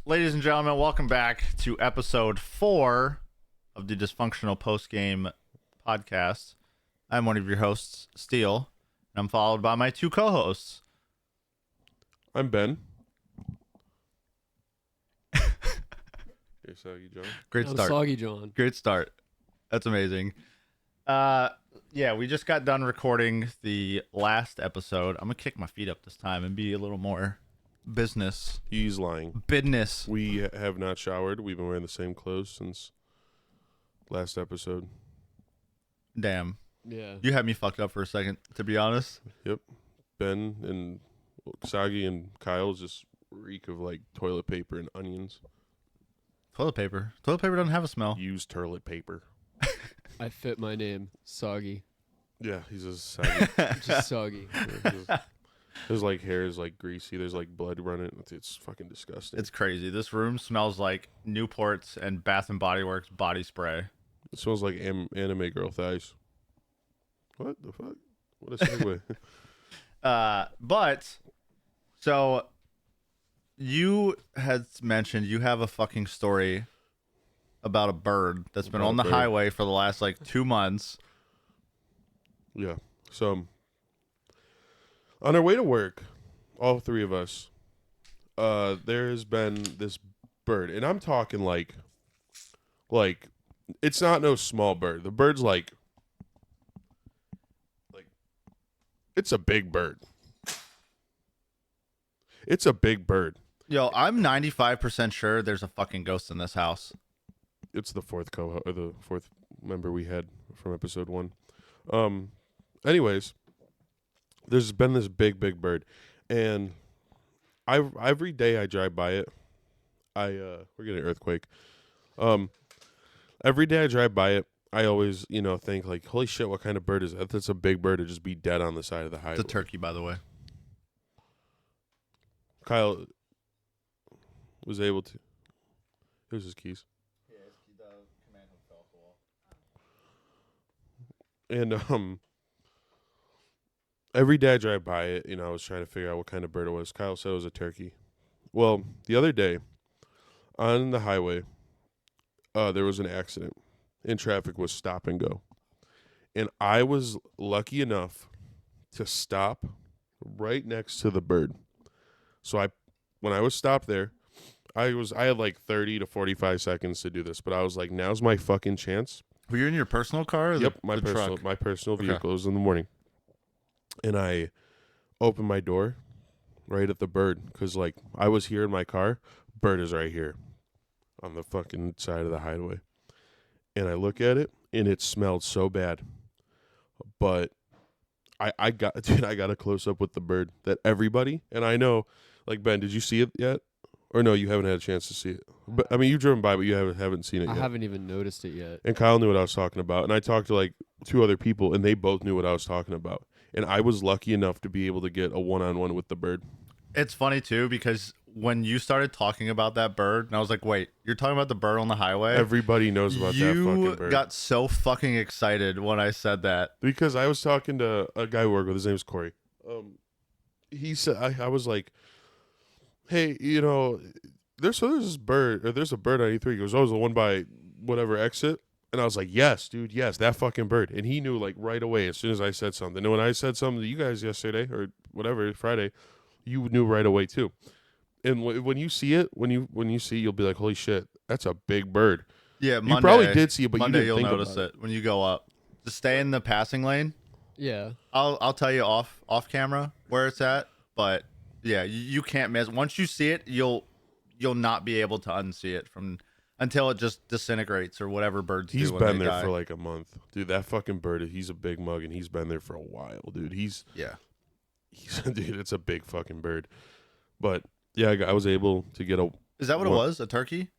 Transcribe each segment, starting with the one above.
Ladies and gentlemen, welcome back to episode 4 of the Dysfunctional Postgame Podcast. I'm one of your hosts, Steele, and I'm followed by my two co-hosts. I'm Ben. Hey, Soggy John. Great I'm start. Soggy John. Great start. That's amazing. Yeah, we just got done recording the last episode. I'm going to kick my feet up this time and be a little more business. He's lying. Business. We have not showered. We've been wearing the same clothes since last episode. Damn. Yeah. You had me fucked up for a second, to be honest. Yep. Ben and Soggy and Kyle just reek of like toilet paper and onions. Toilet paper. Toilet paper doesn't have a smell. Use toilet paper. I fit my name, Soggy. Yeah, he's a Soggy. Just Soggy. His like hair is like greasy. There's like blood running. It's fucking disgusting. It's crazy. This room smells like Newport's and Bath and Body Works body spray. It smells like anime girl thighs. What the fuck? What a segue. But so you had mentioned you have a fucking story about a bird that's been About on a the bird. highway for the last like 2 months. Yeah. So on our way to work, all three of us, there has been this bird, and I'm talking like it's not no small bird. The bird's like it's a big bird. It's a big bird. Yo, I'm 95% sure there's a fucking ghost in this house. It's the fourth the fourth member we had from episode 1. Anyways, there's been this big bird, and every day I drive by it, we're getting an earthquake. Every day I drive by it, I always think like, holy shit, what kind of bird is that? That's a big bird to just be dead on the side of the highway. It's a turkey, by the way. Kyle was able to. Here's his keys. And every day I drive by it, I was trying to figure out what kind of bird it was. Kyle said it was a turkey. Well, the other day on the highway, there was an accident, and traffic was stop and go. And I was lucky enough to stop right next to the bird. So when I was stopped there, I had like 30 to 45 seconds to do this, but I was like, now's my fucking chance. Were you in your personal car or Yep, the truck? my personal Okay. vehicle. It was in the morning. And I opened my door right at the bird because, like, I was here in my car. Bird is right here on the fucking side of the highway. And I look at it, and it smelled so bad. But I got a close-up with the bird that everybody, and I know, like, Ben, did you see it yet? Or no, you haven't had a chance to see it. But I mean, you've driven by, but you haven't seen it I yet. haven't even noticed it yet. And Kyle knew what I was talking about. And I talked to like 2 other people, and they both knew what I was talking about. And I was lucky enough to be able to get a one-on-one with the bird. It's funny, too, because when you started talking about that bird, and I was like, wait, you're talking about the bird on the highway? Everybody knows about that fucking You bird. got so fucking excited when I said that. Because I was talking to a guy who worked with, his name's Corey. He said, I was like, hey, there's this bird, or there's a bird on E3. He goes, oh, is the one by whatever exit? And I was like, yes, dude, yes, that fucking bird. And he knew like right away as soon as I said something. And when I said something to you guys yesterday or whatever, Friday, you knew right away too. And when you see it, when you see it, you'll be like, holy shit, that's a big bird. Yeah, You probably did see it, but Monday you didn't you'll think notice about it when you go up. Just stay in the passing lane. Yeah. I'll tell you off camera where it's at, but yeah, you can't miss. Once you see it, you'll not be able to unsee it until it just disintegrates or whatever birds He's do when been they there die. for like a month. Dude, that fucking bird, he's a big mug, and he's been there for a while, dude. He's dude, it's a big fucking bird. But yeah, I was able to get a. Is that what it was? A turkey?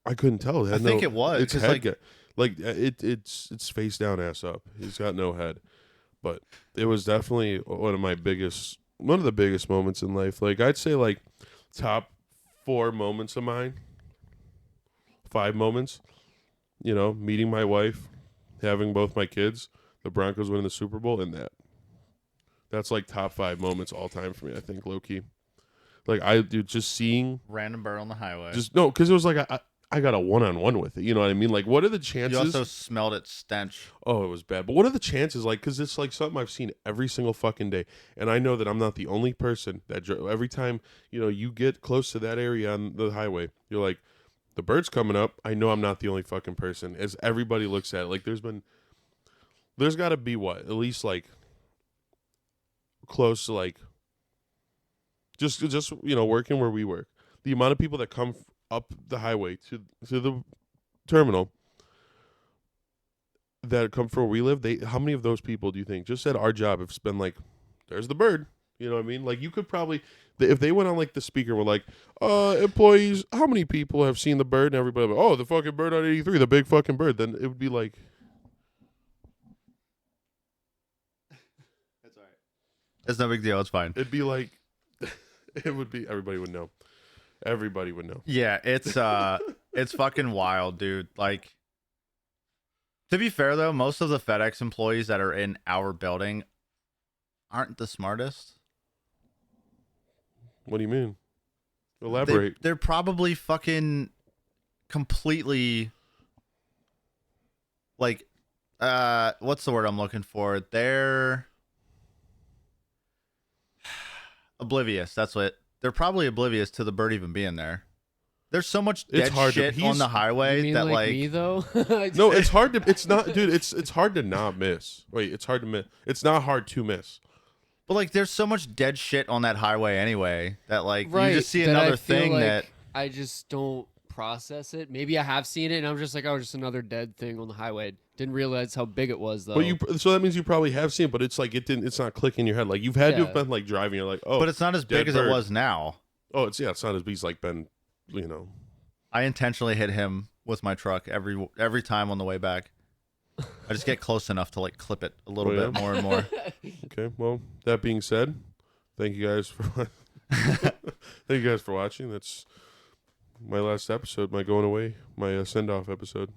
I couldn't tell. It had I think it was. Its 'cause, head, it's face down, ass up. He's got no head. But it was definitely one of the biggest moments in life. Like I'd say, like top 4 moments of mine. 5 moments. Meeting my wife, having both my kids, the Broncos winning the Super Bowl, and that. That's like top 5 moments all time for me, I think, low key. Like I dude, just seeing Random bird on the highway. just no, because it was like I got a one-on-one with it. You know what I mean? Like, what are the chances? You also smelled its stench. Oh, it was bad. But what are the chances? Like, because it's like something I've seen every single fucking day, and I know that I'm not the only person that every time you get close to that area on the highway, you're like, the bird's coming up. I know I'm not the only fucking person. As everybody looks at it, like there's got to be what at least like close to like just working where we work. The amount of people that come up the highway to the terminal that come from where we live, how many of those people do you think just at our job have been like, there's the bird? You know what I mean? Like you could probably, if they went on like the speaker, were like, employees, how many people have seen the bird? And everybody, like, oh, the fucking bird on 83, the big fucking bird. Then it would be like, That's all right. It's no big deal. It's fine. it'd be like, it would be, everybody would know. Everybody would know. Yeah, it's fucking wild, dude. Like, to be fair though, most of the FedEx employees that are in our building aren't the smartest. What do you mean? Elaborate. They're probably fucking completely like, what's the word I'm looking for? They're oblivious. That's what. They're probably oblivious to the bird even being there. There's so much dead shit on the highway You mean that like me though? No, it's hard to. It's not, dude. It's hard to not miss. Wait, it's hard to miss. It's not hard to miss. But like, there's so much dead shit on that highway anyway that like right, you just see that I another feel thing like that I just don't process it. Maybe I have seen it and I'm just like, oh, just another dead thing on the highway. Didn't realize how big it was though. But so that means you probably have seen it, but it's like it's not clicking in your head. Like you've had to have been like driving. You're like, oh, but it's not as big dead as bird. it was now. Oh, it's not as big as like been, I intentionally hit him with my truck every time on the way back. I just get close enough to like clip it a little bit more and more. Okay, well, that being said, thank you guys for watching. That's my last episode, my going away, my send off episode.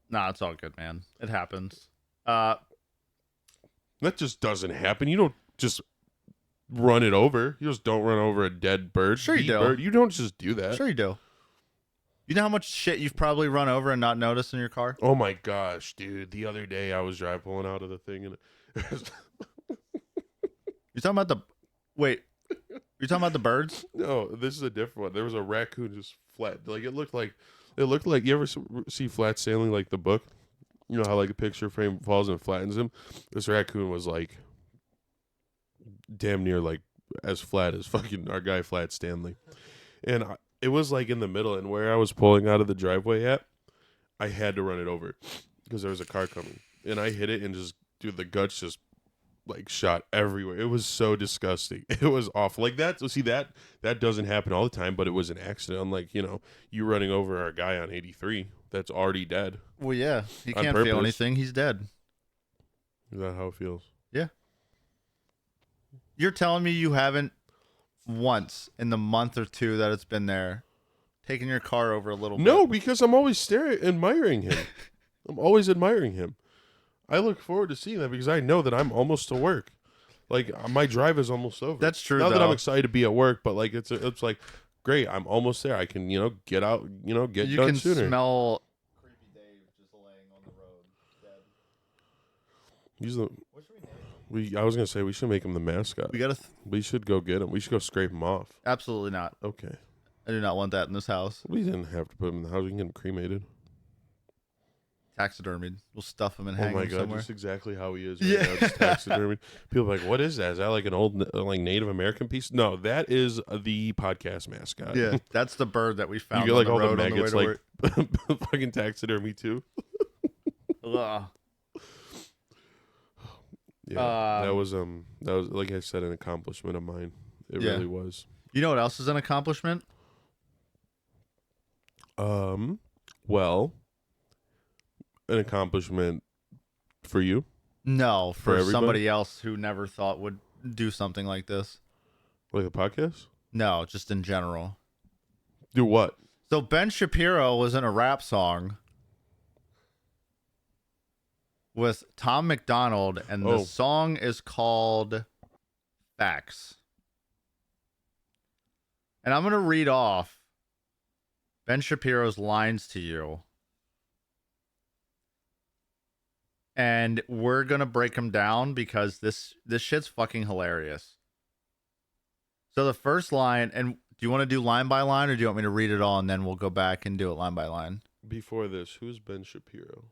Nah, it's all good, man. It happens. That just doesn't happen. You don't just run it over. You just don't run over a dead bird. Sure you do. Bird. You don't just do that. Sure you do. You know how much shit you've probably run over and not noticed in your car? Oh my gosh, dude. The other day I was pulling out of the thing and You're talking about you're talking about the birds? no, this is a different one. There was a raccoon just flat. Like it looked like you ever see Flat Sailing, like the book? You know how like a picture frame falls and flattens him? This raccoon was like damn near like as flat as fucking our guy Flat Stanley. And it was like in the middle, and where I was pulling out of the driveway at, I had to run it over because there was a car coming. And I hit it and just, dude, the guts just like shot everywhere. It was so disgusting. It was awful. Like that. So see that doesn't happen all the time, but it was an accident. Unlike, you running over our guy on 83 that's already dead. Well, yeah. He On can't feel purpose. anything. He's dead. Is that how it feels? Yeah. You're telling me you haven't once in the month or two that it's been there taken your car over a little bit? No, because I'm always admiring him. I'm always admiring him. I look forward to seeing that because I know that I'm almost to work. Like my drive is almost over. That's true. Not that I'm though. excited to be at work, but like it's like great. I'm almost there. I can get out. Get You done can sooner. smell creepy Dave just laying on the road dead. What should we name him? I was gonna say we should make him the mascot. We gotta. We should go get him. We should go scrape him off. Absolutely not. Okay. I do not want that in this house. We didn't have to put him in the house. We can get him cremated. Taxidermied. We'll stuff him and Oh hang my him god, somewhere. just exactly how he is. Yeah. Right now, just taxidermied. People are like, what is that? Is that like an old like Native American piece? No, that is the podcast mascot. Yeah, that's the bird that we found You get like on all the the road on the way maggots, to like fucking taxidermy too. work. Ugh. Yeah, that was like I said, an accomplishment of mine. It Yeah. really was. You know what else is an accomplishment? Well, an accomplishment for you. No, For for everybody? somebody else who never thought would do something like this. Like the podcast? No, just in general. Do what? So Ben Shapiro was in a rap song with Tom McDonald, and Oh. the song is called Facts. And I'm going to read off Ben Shapiro's lines to you. And we're going to break them down because this shit's fucking hilarious. So the first line, and do you want to do line by line, or do you want me to read it all and then we'll go back and do it line by line? Before this, who's Ben Shapiro?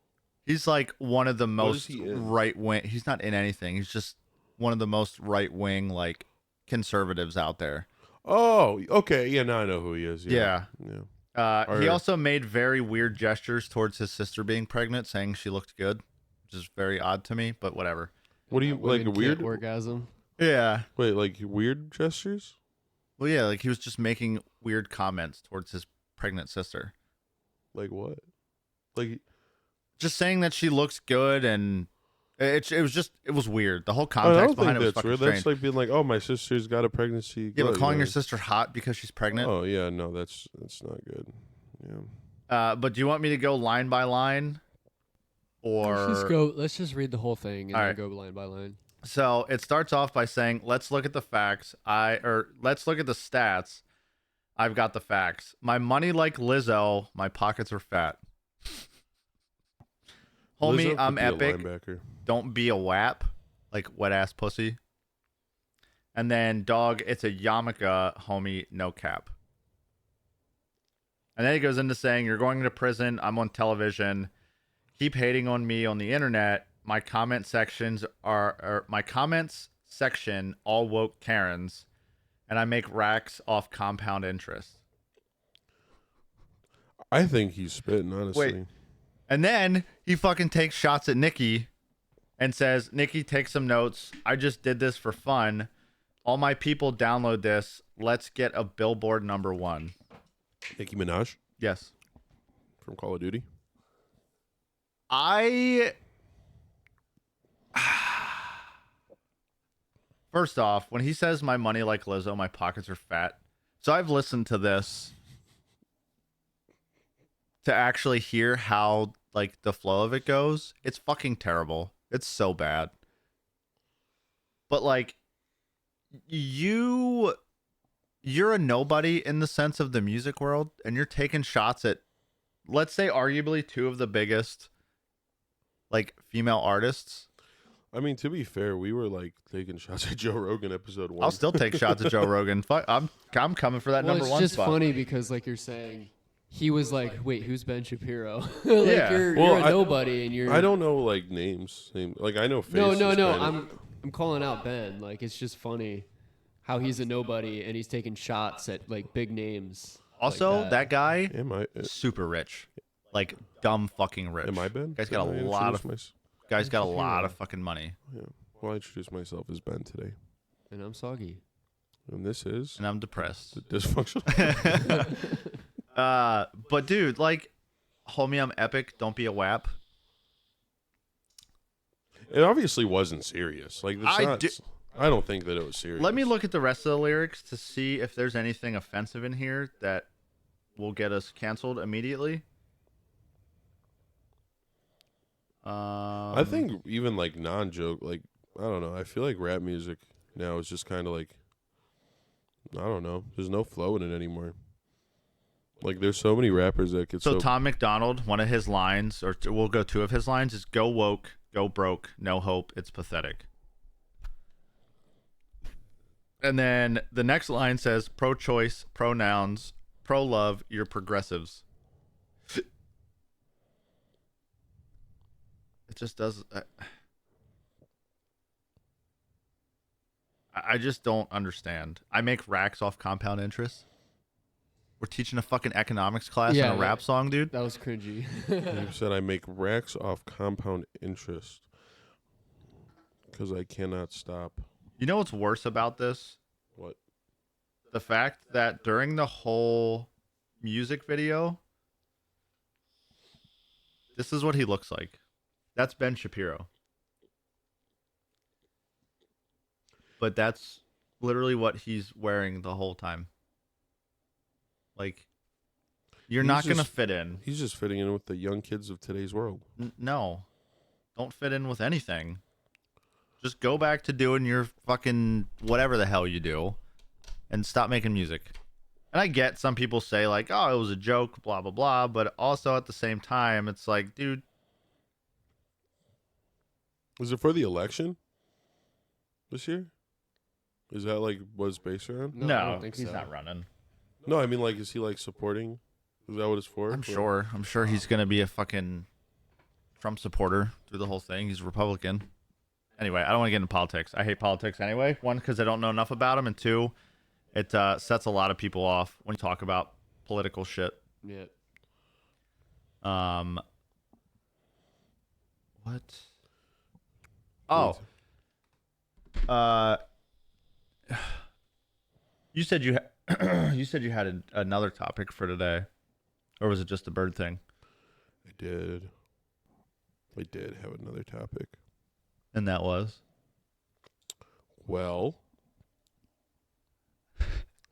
He's like one of the most he in? right wing. He's not in anything. He's just one of the most right wing, like, conservatives out there. Oh, okay. Yeah, now I know who he is. Yeah. He Or- also made very weird gestures towards his sister being pregnant, saying she looked good, which is very odd to me, but whatever. What do you like? Women Weird can't orgasm. Yeah. Wait, like weird gestures? Well, yeah, like he was just making weird comments towards his pregnant sister. Like what? Like Just saying that she looks good, and it was weird. The whole I don't context think behind it was that's fucking weird. strange. That's like being like, oh, my sister's got a pregnancy. Yeah, but gut, calling you your know? sister hot because she's pregnant. Oh yeah, no, that's not good. Yeah. But do you want me to go line by line, or Let's just read the whole thing and then Alright. go line by line. So it starts off by saying, "Let's look at the facts. Let's look at the stats. I've got the facts. My money like Lizzo. My pockets are fat. Homie, Lizzo I'm could be a epic. linebacker. Don't be a wap, like wet ass pussy. And then dog, it's a yarmulke, homie, no cap. And then he goes into saying, you're going to prison. I'm on television. Keep hating on me on the internet. My comment sections my comments section all woke Karens, and I make racks off compound interest." I think he's spitting, honestly. Wait. And then he fucking takes shots at Nikki and says, "Nikki, take some notes. I just did this for fun. All my people download this. Let's get a Billboard #1. Nicki Minaj Yes. from Call of Duty. First off, when he says my money like Lizzo, my pockets are fat. So I've listened to this to actually hear how like the flow of it goes. It's fucking terrible. It's so bad. But like you're a nobody in the sense of the music world, and you're taking shots at, let's say, arguably two of the biggest like female artists. I mean, to be fair, we were like taking shots at Joe Rogan episode 1. I'll still take shots at Joe Rogan. Fuck, I'm coming for that Well, number it's one just spot. funny because, like you're saying, he was like, "Wait, who's Ben Shapiro?" like Yeah. you're Well, a nobody, and you're. I don't know like names. Like I know faces. No. kinda. I'm calling out Ben. Like it's just funny how he's a nobody and he's taking shots at like big names. Also, like that guy, Am I? super rich, like dumb fucking rich. Am I Ben? Guy's got a Did I lot of introduce guy's got a Shapiro. lot of fucking money, Yeah. Well, I introduced myself as Ben today, And I'm soggy. and this is and I'm depressed. the dysfunctional. But dude, like, homie, I'm epic. Don't be a wap. It obviously wasn't serious. Like I I don't think that it was serious. Let me look at the rest of the lyrics to see if there's anything offensive in here that will get us canceled immediately. I think even like non-joke, like I don't know. I feel like rap music now is just kind of like I don't know. There's no flow in it anymore. Like there's so many rappers that get So so. Tom McDonald, one of his lines, or we'll go two of his lines, is "Go woke, go broke, no hope. It's pathetic." And then the next line says, "Pro-choice, pronouns, pro-love. You're progressives." It just does. I just don't understand. I make racks off compound interest. We're teaching a fucking economics class Yeah, in a rap song, dude. That was cringy. You said I make racks off compound interest because I cannot stop. You know what's worse about this? What? The fact that during the whole music video, this is what he looks like. That's Ben Shapiro. But that's literally what he's wearing the whole time. Like, you're He's not going to just- fit in. He's just fitting in with the young kids of today's world. No. Don't fit in with anything. Just go back to doing your fucking whatever the hell you do and stop making music. And I get some people say like, oh, it was a joke, blah, blah, blah. But also at the same time, it's like, dude. Was it for the election this year? Is that like what it's based around? No, I don't think he's so. not running. No, I mean like, is he like supporting? Is that what it's for? I'm sure he's going to be a fucking Trump supporter through the whole thing. He's a Republican. Anyway, I don't want to get into politics. I hate politics anyway. One, because I don't know enough about them. And two, it sets a lot of people off when you talk about political shit. Yeah. What? Oh. You said you you said you had another topic for today, or was it just the bird thing? I did have another topic. And that was? Well,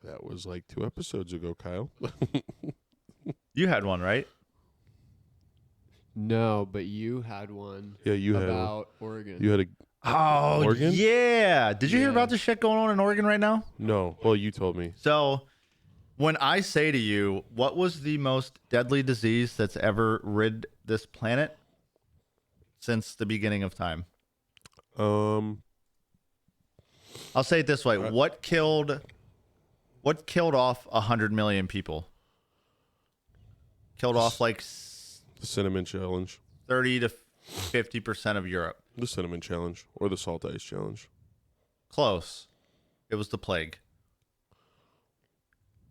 that was like 2 episodes ago, Kyle. You had one, right? No, but you had one. Yeah, you had about Oregon. You had a Oh, Oregon? yeah. Did you hear Yeah. about the shit going on in Oregon right now? No. Well, you told me. So, when I say to you, what was the most deadly disease that's ever rid this planet since the beginning of time? I'll say it this way: what killed off 100 million people? Killed off like The cinnamon challenge. 30 to 50% of Europe. The cinnamon challenge or the salt ice challenge. Close. It was the plague.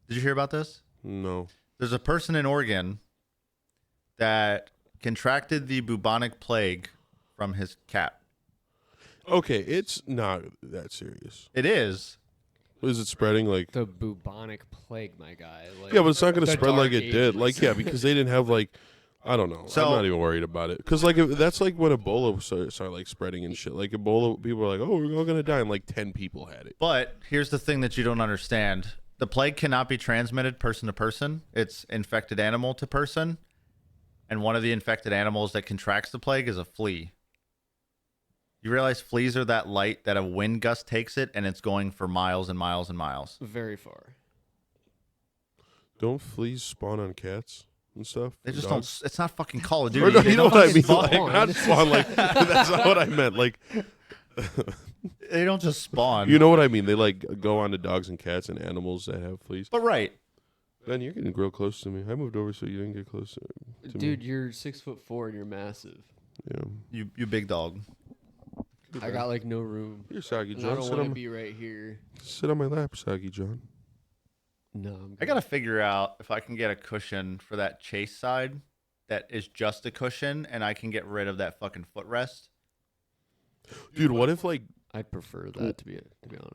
Did you hear about this? No. There's a person in Oregon that contracted the bubonic plague from his cat. Okay, it's not that serious. It is. Is it spreading like? The bubonic plague, my guy. Like, Yeah, but it's not going to the spread like Dark it did. Ages. Like, yeah, because they didn't have like, I don't know. So- I'm not even worried about it. Because like that's like when Ebola started like spreading and shit. Like Ebola, people were like, oh, we're all going to die, and like 10 people had it. But here's the thing that you don't understand. The plague cannot be transmitted person to person. It's infected animal to person. And one of the infected animals that contracts the plague is a flea. You realize fleas are that light that a wind gust takes it and it's going for miles and miles and miles. Very far. Don't fleas spawn on cats and stuff? They And just dogs? don't. It's not fucking Call of Or Duty. no, They you know don't what I fucking mean? spawn. Like, not spawn. Like that's not what I meant. Like, They don't just spawn. you know what I mean? They like go on to dogs and cats and animals that have fleas. But right. Ben, you're getting real close to me. I moved over so you didn't get close to Dude, me. you're 6'4" and you're massive. Yeah. You big dog. I got like no room. Here, Sagi And I John. don't Sit want to on, be right here. sit on my lap, Sagi John. No, I'm I good. gotta figure out if I can get a cushion for that chase side that is just a cushion, and I can get rid of that fucking footrest. Dude, what if like I'd prefer that to be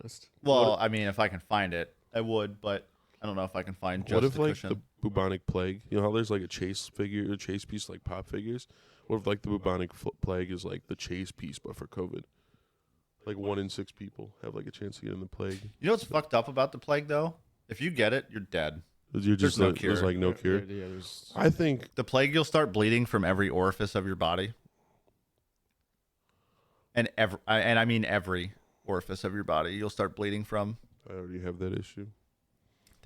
honest. Well, I mean, if I can find it, I would, but I don't know if I can find just what if the like cushion. the bubonic plague? You know how there's like a chase figure, a chase piece like pop figures. What if like the bubonic plague is like the chase piece, but for COVID? Like 1 in 6 people have like a chance to get in the plague. You know what's fucked up about the plague, though? If you get it, you're dead. You're just no there's cure. like no cure. Yeah, there's I think The plague, you'll start bleeding from every orifice of your body, and I mean every orifice of your body. You'll start bleeding from. I already have that issue.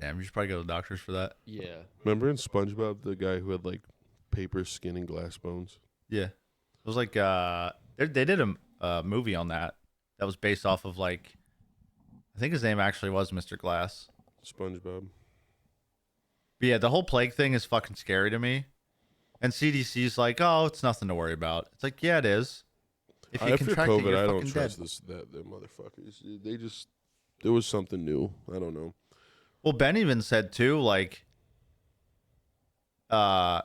Damn, you should probably go to the doctors for that. yeah. Remember in SpongeBob the guy who had like paper skin and glass bones? Yeah, it was like they did a movie on that was based off of like, I think his name actually was Mr. Glass. SpongeBob. But yeah, the whole plague thing is fucking scary to me. And CDC's like, oh, it's nothing to worry about. It's like, yeah, it is. If you After contract it, COVID, you're I don't fucking trust dead. them motherfuckers. They just there was something new. I don't know. Well, Ben even said too, like,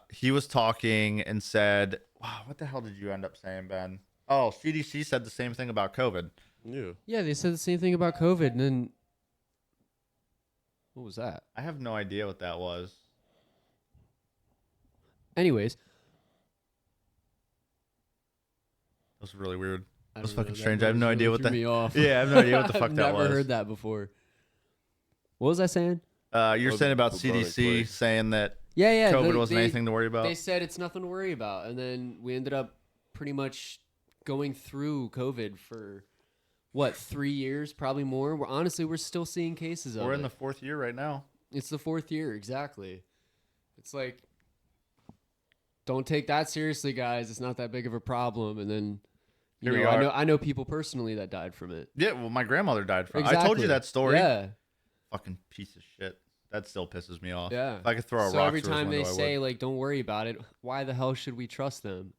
he was talking and said, wow, what the hell did you end up saying, Ben? Oh, CDC said the same thing about COVID. Yeah. Yeah, they said the same thing about COVID, and then what was that? I have no idea what that was. Anyways, That was really weird. I That's don't know, fucking that strange. I have no really idea what threw that- me off. Yeah, I have no idea what the fuck I've that was. Never heard that before. What was I saying? You're Oh, saying about bubonic CDC plague. saying that Yeah. COVID wasn't anything to worry about. They said it's nothing to worry about, and then we ended up pretty much going through COVID for what 3 years, probably more. We're still seeing cases of We're it. in the 4th year right now. It's the 4th year, exactly. It's like, don't take that seriously, guys. It's not that big of a problem. And then, Here we are. I know people personally that died from it. Yeah, well, my grandmother died from. Exactly. I told you that story. Yeah, Fucking piece of shit. That still pisses me off. yeah. If I could throw a So rock every through his time they window, I say would. like, "Don't worry about it," why the hell should we trust them?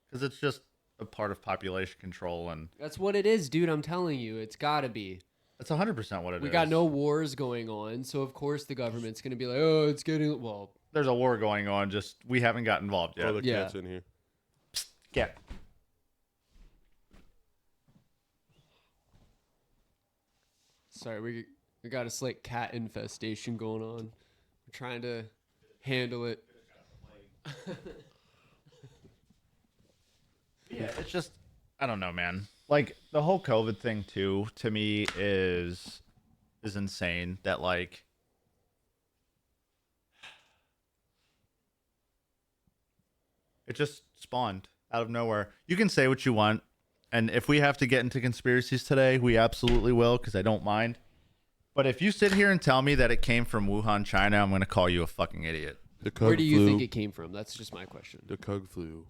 Because it's just a part of population control, and That's what it is, dude. I'm telling you, it's gotta be. that's 100% what it is. We got no wars going on, so of course the government's gonna be like, "Oh, it's getting well." There's a war going on. Just we haven't got involved yet. Oh, the Yeah. cat's in here. Get. Sorry, we got a slight cat infestation going on. We're trying to handle it. Yeah, it's just I don't know, man. Like the whole COVID thing too, to me is insane. That like it just spawned out of nowhere. You can say what you want, and if we have to get into conspiracies today, we absolutely will, because I don't mind. But if you sit here and tell me that it came from Wuhan, China, I'm gonna call you a fucking idiot. The Kug Where do you flu. think it came from? That's just my question. The Kug flu.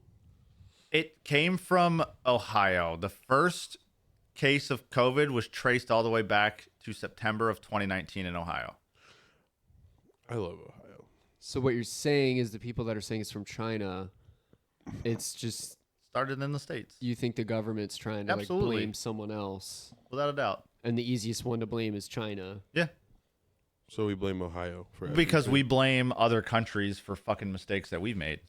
It came from Ohio. The first case of COVID was traced all the way back to September of 2019 in Ohio. I love Ohio. So what you're saying is the people that are saying it's from China, it's just Started in the States, you think the government's trying to like Absolutely. blame someone else, without a doubt. and the easiest one to blame is China. Yeah, So we blame Ohio for because everything. we blame other countries for fucking mistakes that we've made.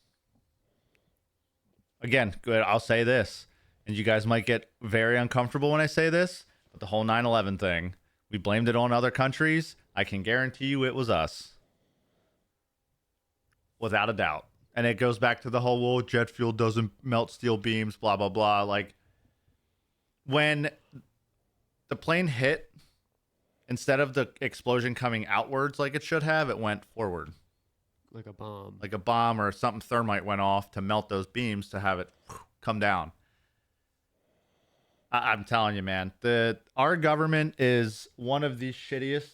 Again, good. I'll say this, and you guys might get very uncomfortable when I say this, but the whole 9/11 thing, we blamed it on other countries. I can guarantee you it was us. Without a doubt. And it goes back to the whole, well, jet fuel doesn't melt steel beams, blah, blah, blah. Like, when the plane hit, instead of the explosion coming outwards like it should have, it went forward. Like a bomb. Like a bomb or something thermite went off to melt those beams to have it come down. I'm telling you, man, our government is one of the shittiest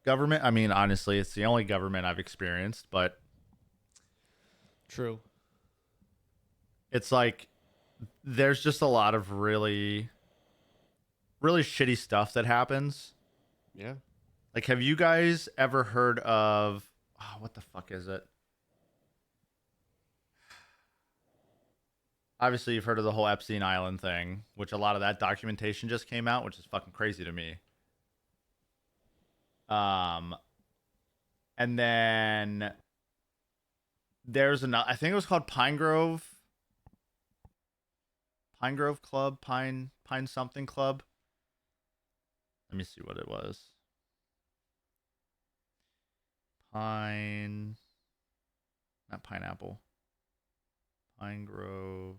government. I mean, honestly, it's the only government I've experienced, but True. it's like there's just a lot of really, really shitty stuff that happens. Yeah. Like, have you guys ever heard of what the fuck is it? Obviously, you've heard of the whole Epstein Island thing, which a lot of that documentation just came out, which is fucking crazy to me. And then there's another. I think it was called Pine Grove Club, Pine something Club. Let me see what it was. Not pineapple. Pine Grove.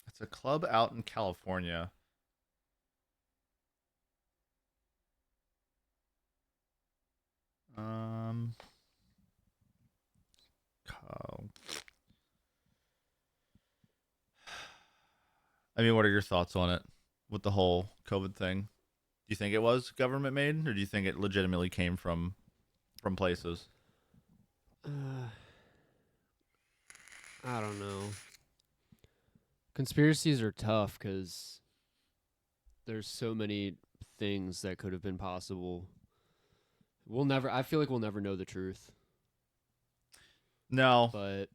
It's a club out in California. I mean, what are your thoughts on it with the whole COVID thing? Do you think it was government made, or do you think it legitimately came from places? I don't know. Conspiracies are tough because there's so many things that could have been possible. I feel like we'll never know the truth, No. but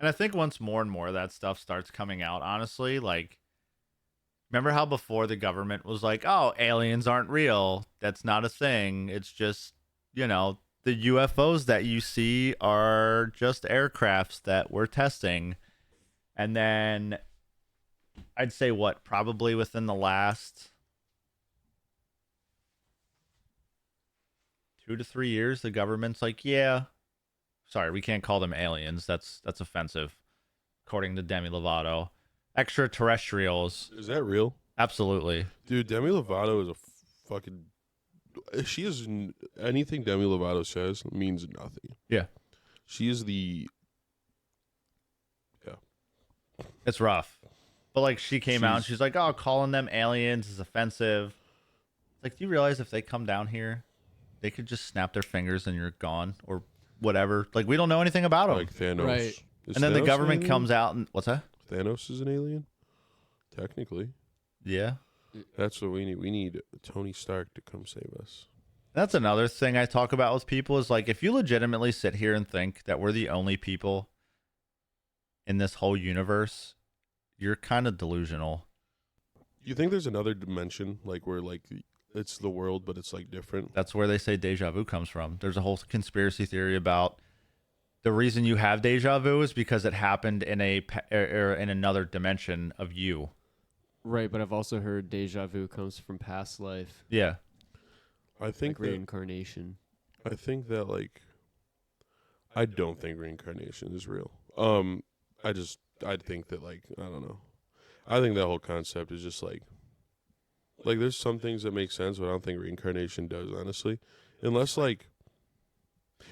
And I think once more and more of that stuff starts coming out, honestly, like, remember how before the government was like, oh, aliens aren't real. That's not a thing. It's just, the UFOs that you see are just aircrafts that we're testing. And then I'd say probably within the last 2 to 3 years, the government's like, yeah, sorry, we can't call them aliens. That's offensive, according to Demi Lovato. Extraterrestrials. Is that real? Absolutely. Dude, Demi Lovato is a fucking... She is... Anything Demi Lovato says means nothing. Yeah. She is the... It's rough. But But like she came out and Jeez. she's like, "Oh, calling them aliens is offensive." Like, do you realize if they come down here, they could just snap their fingers and you're gone or whatever? Like, we don't know anything about them. Like Thanos. Right. Is And then the Thanos government an comes out and what's that? alien? Thanos is an alien? Technically. Yeah. That's what we need. We need Tony Stark to come save us. That's another thing I talk about with people is like, if you legitimately sit here and think that we're the only people in this whole universe, you're kind of delusional. You think there's another dimension, like where like it's the world, but it's like different? That's where they say deja vu comes from. There's a whole conspiracy theory about the reason you have deja vu is because it happened in in another dimension of you. Right, but I've also heard deja vu comes from past life, Yeah. I think like reincarnation. I think that like I don't think reincarnation is real. I think that like I don't know. I think that whole concept is just like there's some things that make sense, but I don't think reincarnation does, honestly. Unless like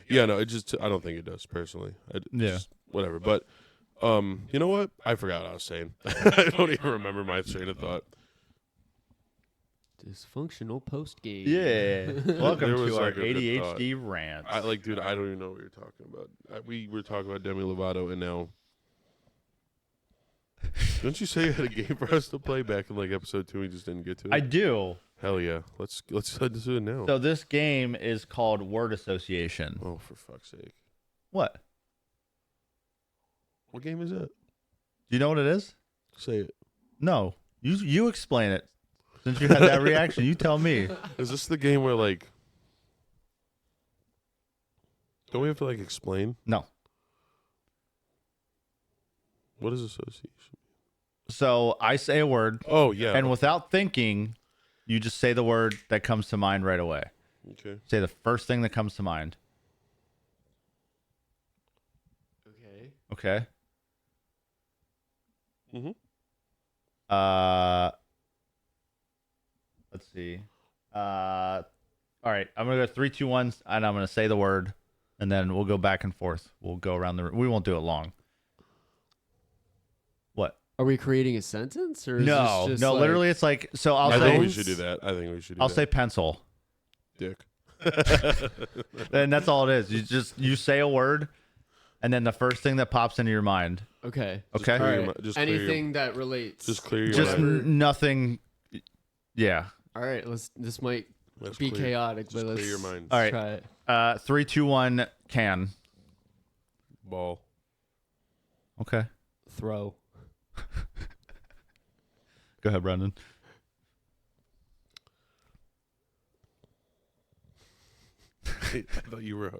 yeah, no, I don't think it does personally. Just whatever. But you know what? I forgot what I was saying. I don't even remember my train of thought. Dysfunctional post game. Yeah. Welcome There was, to our like, a good ADHD rant. Dude, I don't even know what you're talking about. We were talking about Demi Lovato, and now. Didn't you say you had a game for us to play back in like episode 2? We just didn't get to it. I do. Hell yeah, let's do it now. So this game is called word association. Oh, for fuck's sake! What? What game is it? Do you know what it is? Say it. No. You explain it. Since you had that reaction, you tell me. Is this the game where like? Don't we have to like explain? No. What is association? So I say a word, Oh yeah. and without thinking, you just say the word that comes to mind right away. Okay. Say the first thing that comes to mind. Okay. Okay. Mhm. Let's see. All right. I'm gonna go 3, 2, 1, and I'm gonna say the word, and then we'll go back and forth. We'll go around the room. We won't do it long. What? Are we creating a sentence or is No, this just no. like, Literally, it's like so. I'll I say. think we should do that. I'll say pencil, dick. and that's all it is. You say a word, and then the first thing that pops into your mind. Okay. Okay. Clear All your right. mi- just clear your- Anything that relates. Just clear your Just mind. nothing. Yeah. All right. This might Let's be clear- chaotic, Just but let's clear your mind. All right. try it. 3, 2, 1. Can. Ball. Okay. Throw. Go ahead, Brendan. I thought you were.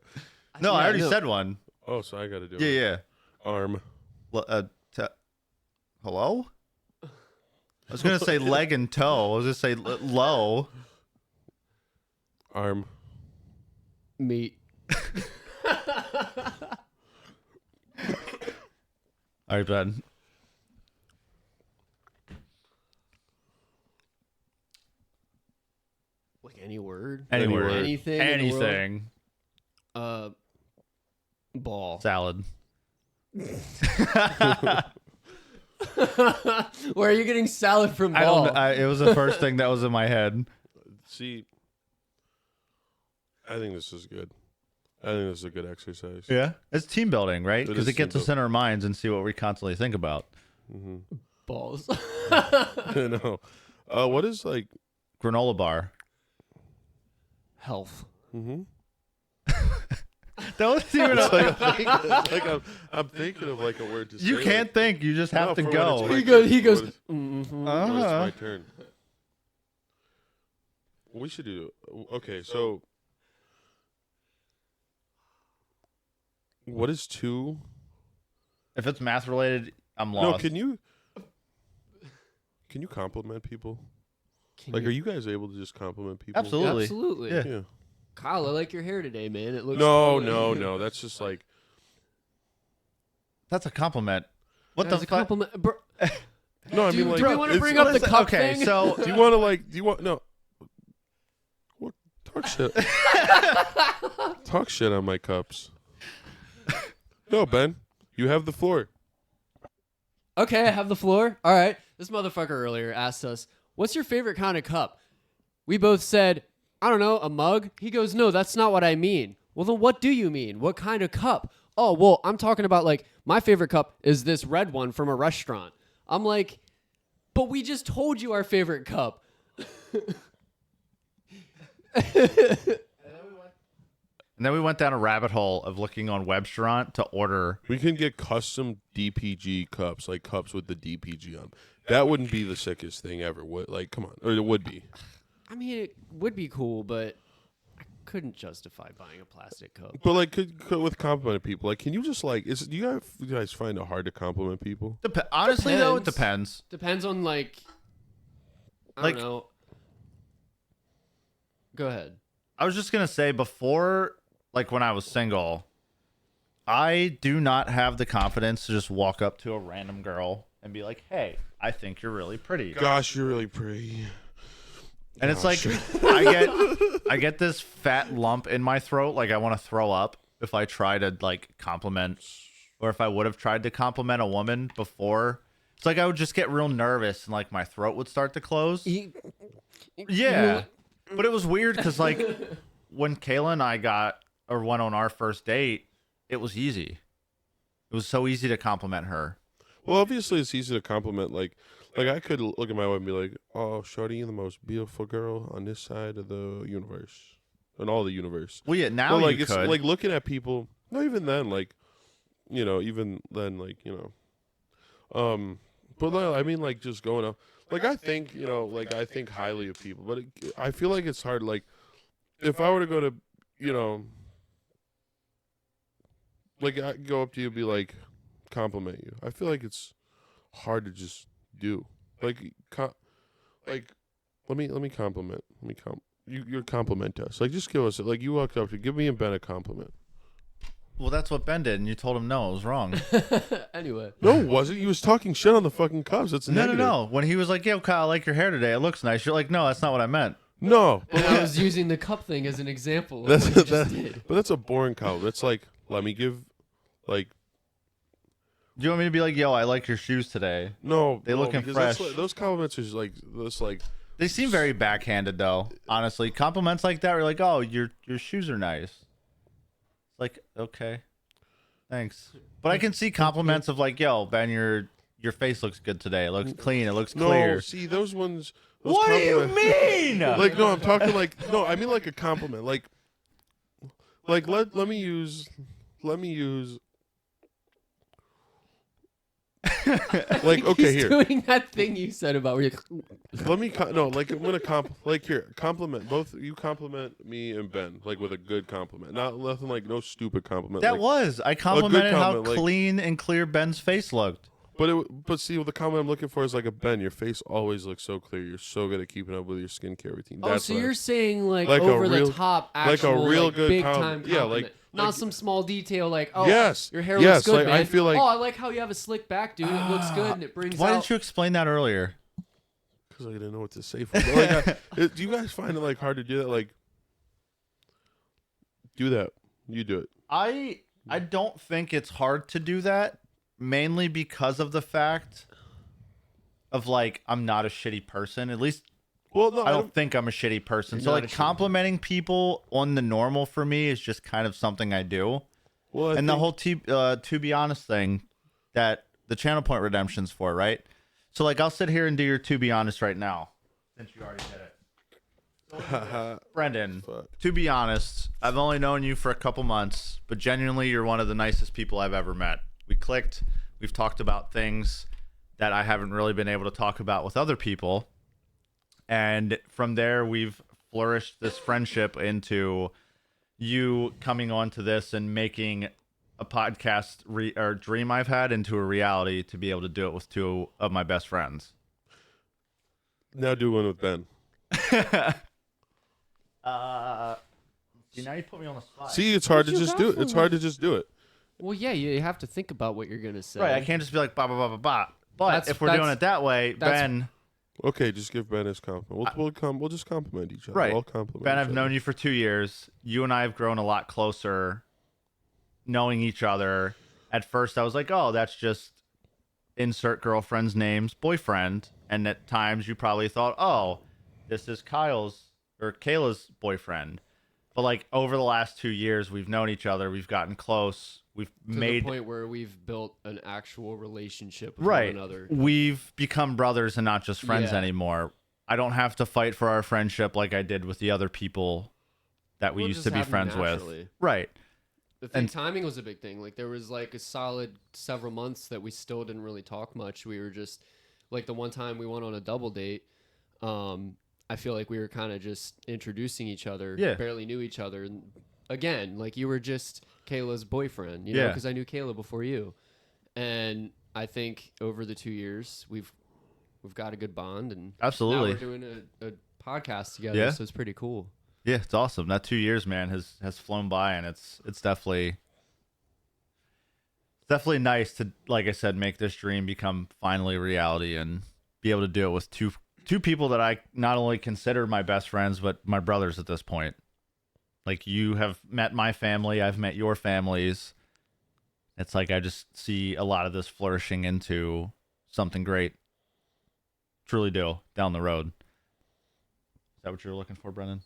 No, I Yeah, already no. said one. Oh, so I got to do Yeah, it. yeah. Arm. Hello? I was gonna say leg and toe. I was gonna say low. Arm. Meat. All right, Ben. Like any word. Any word. Anything. in the world? Anything. Ball. Salad. Where are you getting salad from I ball? don't. It was the first thing that was in my head. See, I think this is good. I think this is a good exercise. Yeah, it's team building, right? It Because is it gets team us in our minds and see what we constantly think about. Mm-hmm. Balls. I know. What is like? Granola bar. Health. Mm-hmm. That wasn't even. I'm thinking of like a word to say. You can't think. You just have No, to for when go. it's He goes. He What goes. is- Mhm. when it's Uh-huh. my turn. We should do. Okay, so what is two? If it's math related, I'm No, lost. can you compliment people? Can Like, you- are you guys able to just compliment people? Absolutely. Absolutely. Yeah. Yeah. Kyle, I like your hair today, man. It looks. No, good. no. That's just like. That's a compliment. What That's the a fuck? compliment, bro. No, I Do mean you like. really wanna it's- bring up What the is it? cup Okay, thing? so Do you want to like? Do you want no? What talk shit? Talk shit on my cups. No, Ben, you have the floor. Okay, I have the floor. All right. This motherfucker earlier asked us, what's your favorite kind of cup? We both said, I don't know, a mug? He goes, no, that's not what I mean. Well, then what do you mean? What kind of cup? Oh, well, I'm talking about, like, my favorite cup is this red one from a restaurant. I'm like, but we just told you our favorite cup. And then we went down a rabbit hole of looking on Webstaurant to order. We can get custom DPG cups, like cups with the DPG on 'em. That wouldn't be the sickest thing ever. Like, come on. Or it would be. I mean, it would be cool, but I couldn't justify buying a plastic cup. But, like, could with complimenting people, like, can you just, like, do you guys find it hard to compliment people? Honestly, though, it Depends. depends. Depends on, like, I Like- don't know. Go ahead. I was just going to say before, like when I was single, I do not have the confidence to just walk up to a random girl and be like, hey, I think you're really pretty. Gosh, you're really pretty. And it's like, Gosh. I get this fat lump in my throat. Like I want to throw up if I try to like compliment, or if I would have tried to compliment a woman before. It's like I would just get real nervous and like my throat would start to close. Yeah. But it was weird because like when Kayla and I went on our first date, it was easy. It was so easy to compliment her. Well, obviously, it's easy to compliment. Like I could look at my wife and be like, "Oh, shorty, you're the most beautiful girl on this side of the universe, and all the universe." Well, yeah, now But, like, you it's could. like looking at people. No, even then, like, even then, like, But no, I mean, like, just going up. Like, I think, like, I think highly of people, but I feel like it's hard. Like, if I were to go to, like, I go up to you and be like, compliment you. I feel like it's hard to just do. Like, let me compliment. You compliment us. Like, just give us, like, you walked up to give me and Ben a compliment. Well, that's what Ben did, and you told him no, it was wrong. Anyway. No, it wasn't. You was talking shit on the fucking Cubs. That's No. negative. When he was like, yo, Kyle, I like your hair today. It looks nice. You're like, no, that's not what I meant. No. And I was using the cup thing as an example of That's what you just did. But that's a boring compliment. It's like, let me give, like, Do you want me to be like, yo, I like your shoes today? no. They no, looking because fresh. those compliments are just like this, like. They seem very backhanded, though, honestly. Compliments like that are like, oh, your shoes are nice. It's like, okay, thanks. But I can see compliments of like, yo, Ben, your face looks good today. It looks clean. It looks clear. No, see those ones. Those What do you compliments- mean? Like, no, I'm talking like, no, I mean like a compliment. Like let me use. Like, okay, He's here. doing that thing you said about where you Let me no, like I'm gonna like here compliment both you compliment me and Ben like with a good compliment, not nothing like no stupid compliment. That like, was. I complimented how compliment, like- clean and clear Ben's face looked. But see, the comment I'm looking for is like a Ben. Your face always looks so clear. You're so good at keeping up with your skincare routine. Oh, That's so what you're saying like Like a over real- the top, like a actual, real good big compliment. time Yeah, compliment. Not like- some small detail like, oh, Yes, your hair yes, looks good, like, I man. feel like- oh, I like how you have a slick back, dude. It looks good and it brings Why out. didn't you explain that earlier? because I didn't know what to say. For like, do you guys find it like hard to do that? Like, do that. You do it. I don't think it's hard to do that, mainly because of the fact of like I'm not a shitty person. At least Well, no, I don't think I'm a shitty person. You're So not like a shitty complimenting people on the normal for me is just kind of something I do. Well, And the whole to be honest thing that the channel point redemption's for, right? So like I'll sit here and do your to be honest right now, since you already did it. Brendan, Fuck. to be honest, I've only known you for a couple months, but genuinely you're one of the nicest people I've ever met. We clicked. We've talked about things that I haven't really been able to talk about with other people. And from there, we've flourished this friendship into you coming onto this and making a podcast or dream I've had into a reality to be able to do it with two of my best friends. now do one with Ben. See, now you put me on the spot. See, it's hard to you just got do it. for It's hard to just do it. Well, yeah, you have to think about what you're gonna say. Right, I can't just be like, ba, ba, ba, ba, ba. But That's- if we're doing that's- it that way, that's- Ben, Okay, just give Ben his compliment. We'll just compliment each other. Right. We'll compliment Ben, each I've other. known you for 2 years. You and I have grown a lot closer knowing each other. At first, I was like, oh, that's just insert girlfriend's name's boyfriend, and at times you probably thought, oh, this is Kyle's or Kayla's boyfriend. But like over the last 2 years, we've known each other, we've gotten close, we've To made the point where we've built an actual relationship with right. one another. We've become brothers and not just friends Yeah. anymore. I don't have to fight for our friendship like I did with the other people that we Well, it used just to be happened friends naturally. with. Right. The thing, And- timing was a big thing. Like there was like a solid several months that we still didn't really talk much. We were just like the one time we went on a double date. I feel like we were kind of just introducing each other. Yeah. Barely knew each other. And again, like you were just Kayla's boyfriend, you know, Yeah. because I knew Kayla before you. And I think over the 2 years we've got a good bond, and Absolutely. now we're doing a podcast together. Yeah. So it's pretty cool. Yeah, it's awesome. That 2 years, man, has flown by, and it's definitely nice to, like I said, make this dream become finally reality and be able to do it with two people that I not only consider my best friends but my brothers at this point. Like you have met my family, I've met your families. It's like I just see a lot of this flourishing into something great. Truly do down the road. Is that what you're looking for, Brendan?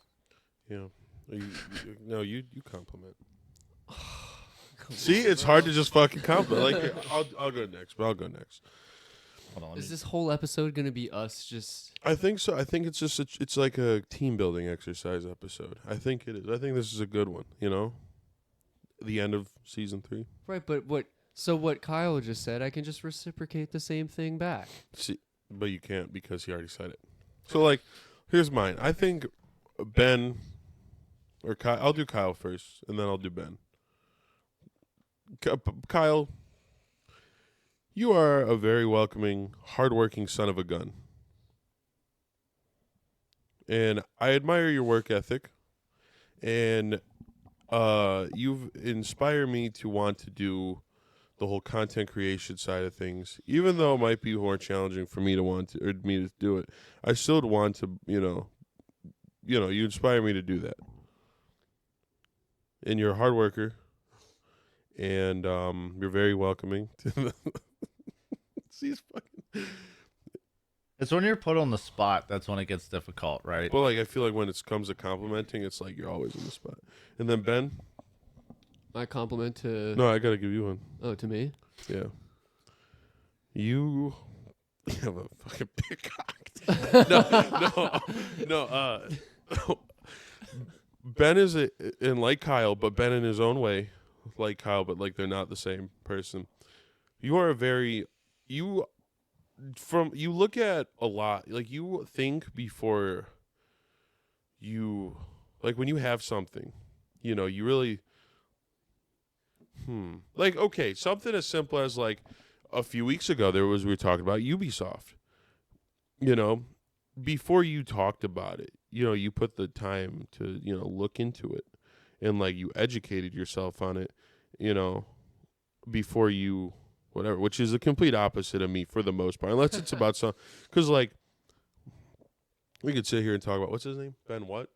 Yeah. You compliment. See, it's hard to just fucking compliment. Like, I'll go next, but I'll go next. Hold on, Is this whole episode gonna be us just? I think so. I think it's just it's like a team building exercise episode. I think it is. I think this is a good one. You know, the end of season 3. Right, but what? So what Kyle just said, I can just reciprocate the same thing back. See, but you can't because he already said it. So like, here's mine. I think Ben or Kyle. I'll do Kyle first, and then I'll do Ben. Kyle, you are a very welcoming, hardworking son of a gun. And I admire your work ethic. And you've inspired me to want to do the whole content creation side of things. Even though it might be more challenging for me to want to, or me to do it, I still would want to, you inspire me to do that. And you're a hard worker. And you're very welcoming. See, It's when you're put on the spot that's when it gets difficult, right? but like I feel like when it comes to complimenting, it's like you're always in the spot. And then Ben, My compliment to no, I gotta give you one. to me. Yeah, you have a fucking big cock. No. Ben is and like Kyle, but Ben in his own way, like Kyle, but like they're not the same person. You are you look at a lot, like you think before you, like when you have something, you really, like, okay, something as simple as like a few weeks ago we were talking about Ubisoft, before you talked about it, you put the time to, look into it and like you educated yourself on it, before you whatever, which is the complete opposite of me for the most part, unless it's about some, because like we could sit here and talk about what's his name, Ben what?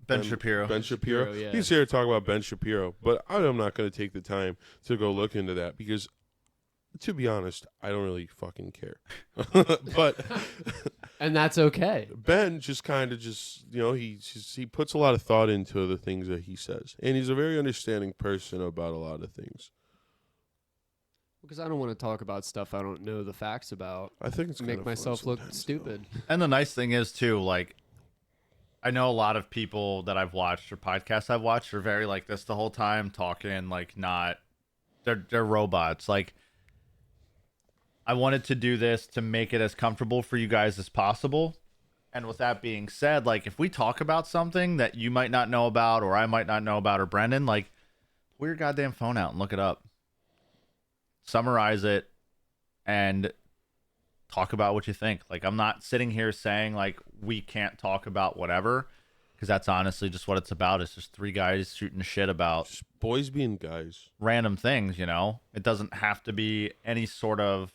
Ben Shapiro. Ben Shapiro. Shapiro, yeah. He's here to talk about Ben Shapiro, but I'm not going to take the time to go look into that because, to be honest, I don't really fucking care. But And that's okay. Ben just kind of he puts a lot of thought into the things that he says, and he's a very understanding person about a lot of things. Because I don't want to talk about stuff I don't know the facts about. I think it's Make kinda fun myself look sometimes, stupid. And the nice thing is too, like, I know a lot of people that I've watched or podcasts I've watched are very like this the whole time, talking like they're robots. Like, I wanted to do this to make it as comfortable for you guys as possible. And with that being said, like if we talk about something that you might not know about or I might not know about or Brendan, like pull your goddamn phone out and look it up. Summarize it and talk about what you think. Like I'm not sitting here saying like we can't talk about whatever, because that's honestly just what it's about. It's just three guys shooting shit about just boys being guys. random things, It doesn't have to be any sort of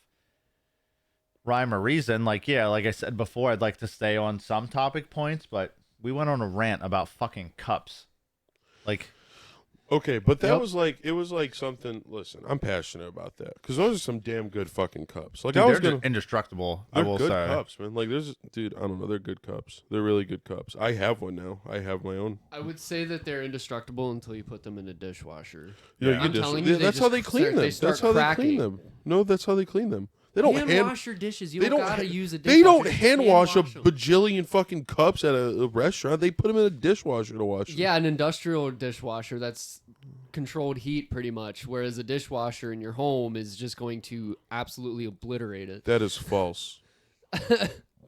rhyme or reason. Like, yeah, like I said before, I'd like to stay on some topic points, but we went on a rant about fucking cups. Like, Okay, but that Yep. was like it was like something. Listen, I'm passionate about that because those are some damn good fucking cups. Like Dude, I was they're gonna, indestructible. I they're will good say. cups, man. Like there's, dude, I don't know, they're good cups. They're really good cups. I have one now. I have my own. I would say that they're indestructible until you put them in a dishwasher. You know, Yeah. you I'm telling you, they that's how just they clean start- them. they start That's how cracking. they clean them. No, that's how they clean them. They don't hand wash your dishes. You they don't don't gotta ha- use a dishwasher. they don't Just hand wash a 'em. bajillion fucking cups at a restaurant. They put them in a dishwasher to wash them. Yeah, an industrial dishwasher that's controlled heat pretty much, whereas a dishwasher in your home is just going to absolutely obliterate it. That is false.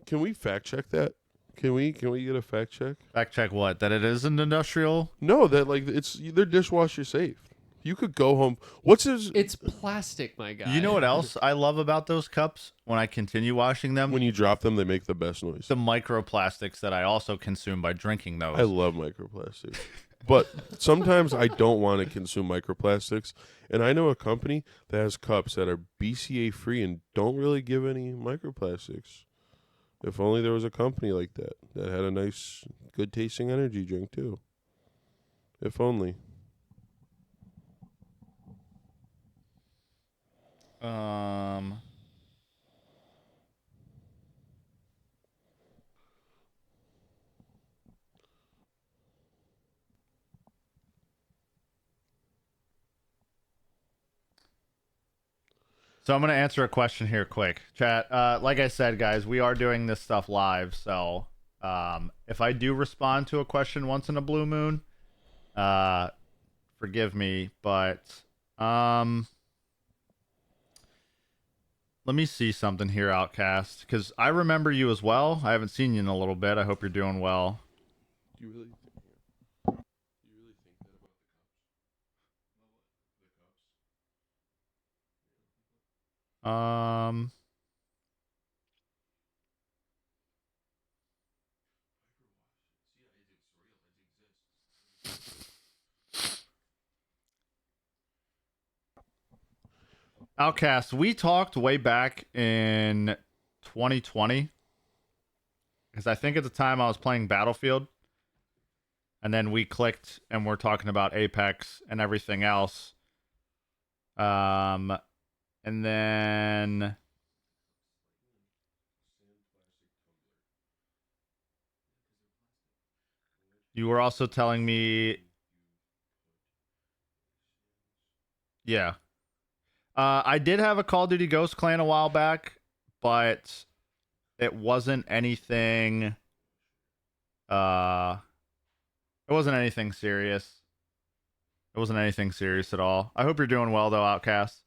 Can we fact check that? Can we get a fact check? Fact check what? That it is an industrial? No, that like they're dishwasher safe. You could go home. What's his It's plastic, my guy. You know what else I love about those cups when I continue washing them? when you drop them, they make the best noise. The microplastics that I also consume by drinking those. I love microplastics. But sometimes I don't want to consume microplastics. And I know a company that has cups that are BCA free and don't really give any microplastics. If only there was a company like that that had a nice, good tasting energy drink too. If only. So I'm going to answer a question here quick. Chat, like I said, guys, we are doing this stuff live. So if I do respond to a question once in a blue moon, forgive me. But let me see something here, Outcast, because I remember you as well. I haven't seen you in a little bit. I hope you're doing well. Do you really think that about Um, Outcast, we talked way back in 2020 because I think at the time I was playing Battlefield, and then we clicked and we're talking about Apex and everything else. And then you were also telling me, yeah. I did have a Call of Duty Ghost Clan a while back, but it wasn't anything. It wasn't anything serious. It wasn't anything serious at all. I hope you're doing well, though, Outcast.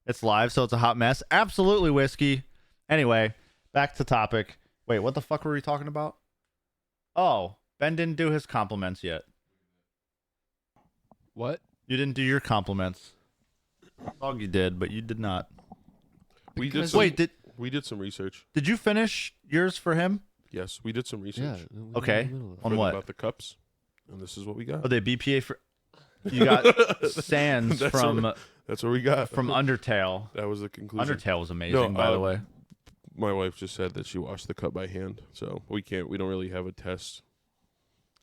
It's live, so it's a hot mess. Absolutely, Whiskey. Anyway, back to topic. Wait, what the fuck were we talking about? Oh, Ben didn't do his compliments yet. What? You didn't do your compliments. Soggy did, but you did not. We did Because- some, Wait, we did some research. did you finish yours for him? Yes, we did some research. Yeah. we're in Okay. the middle of it. On for- what? About the cups. And this is what we got. Oh, they BPA for. You got Sans That's from That's what we got. Undertale. That was the conclusion. Undertale was amazing, by the way. My wife just said that she washed the cup by hand, so we don't really have a test.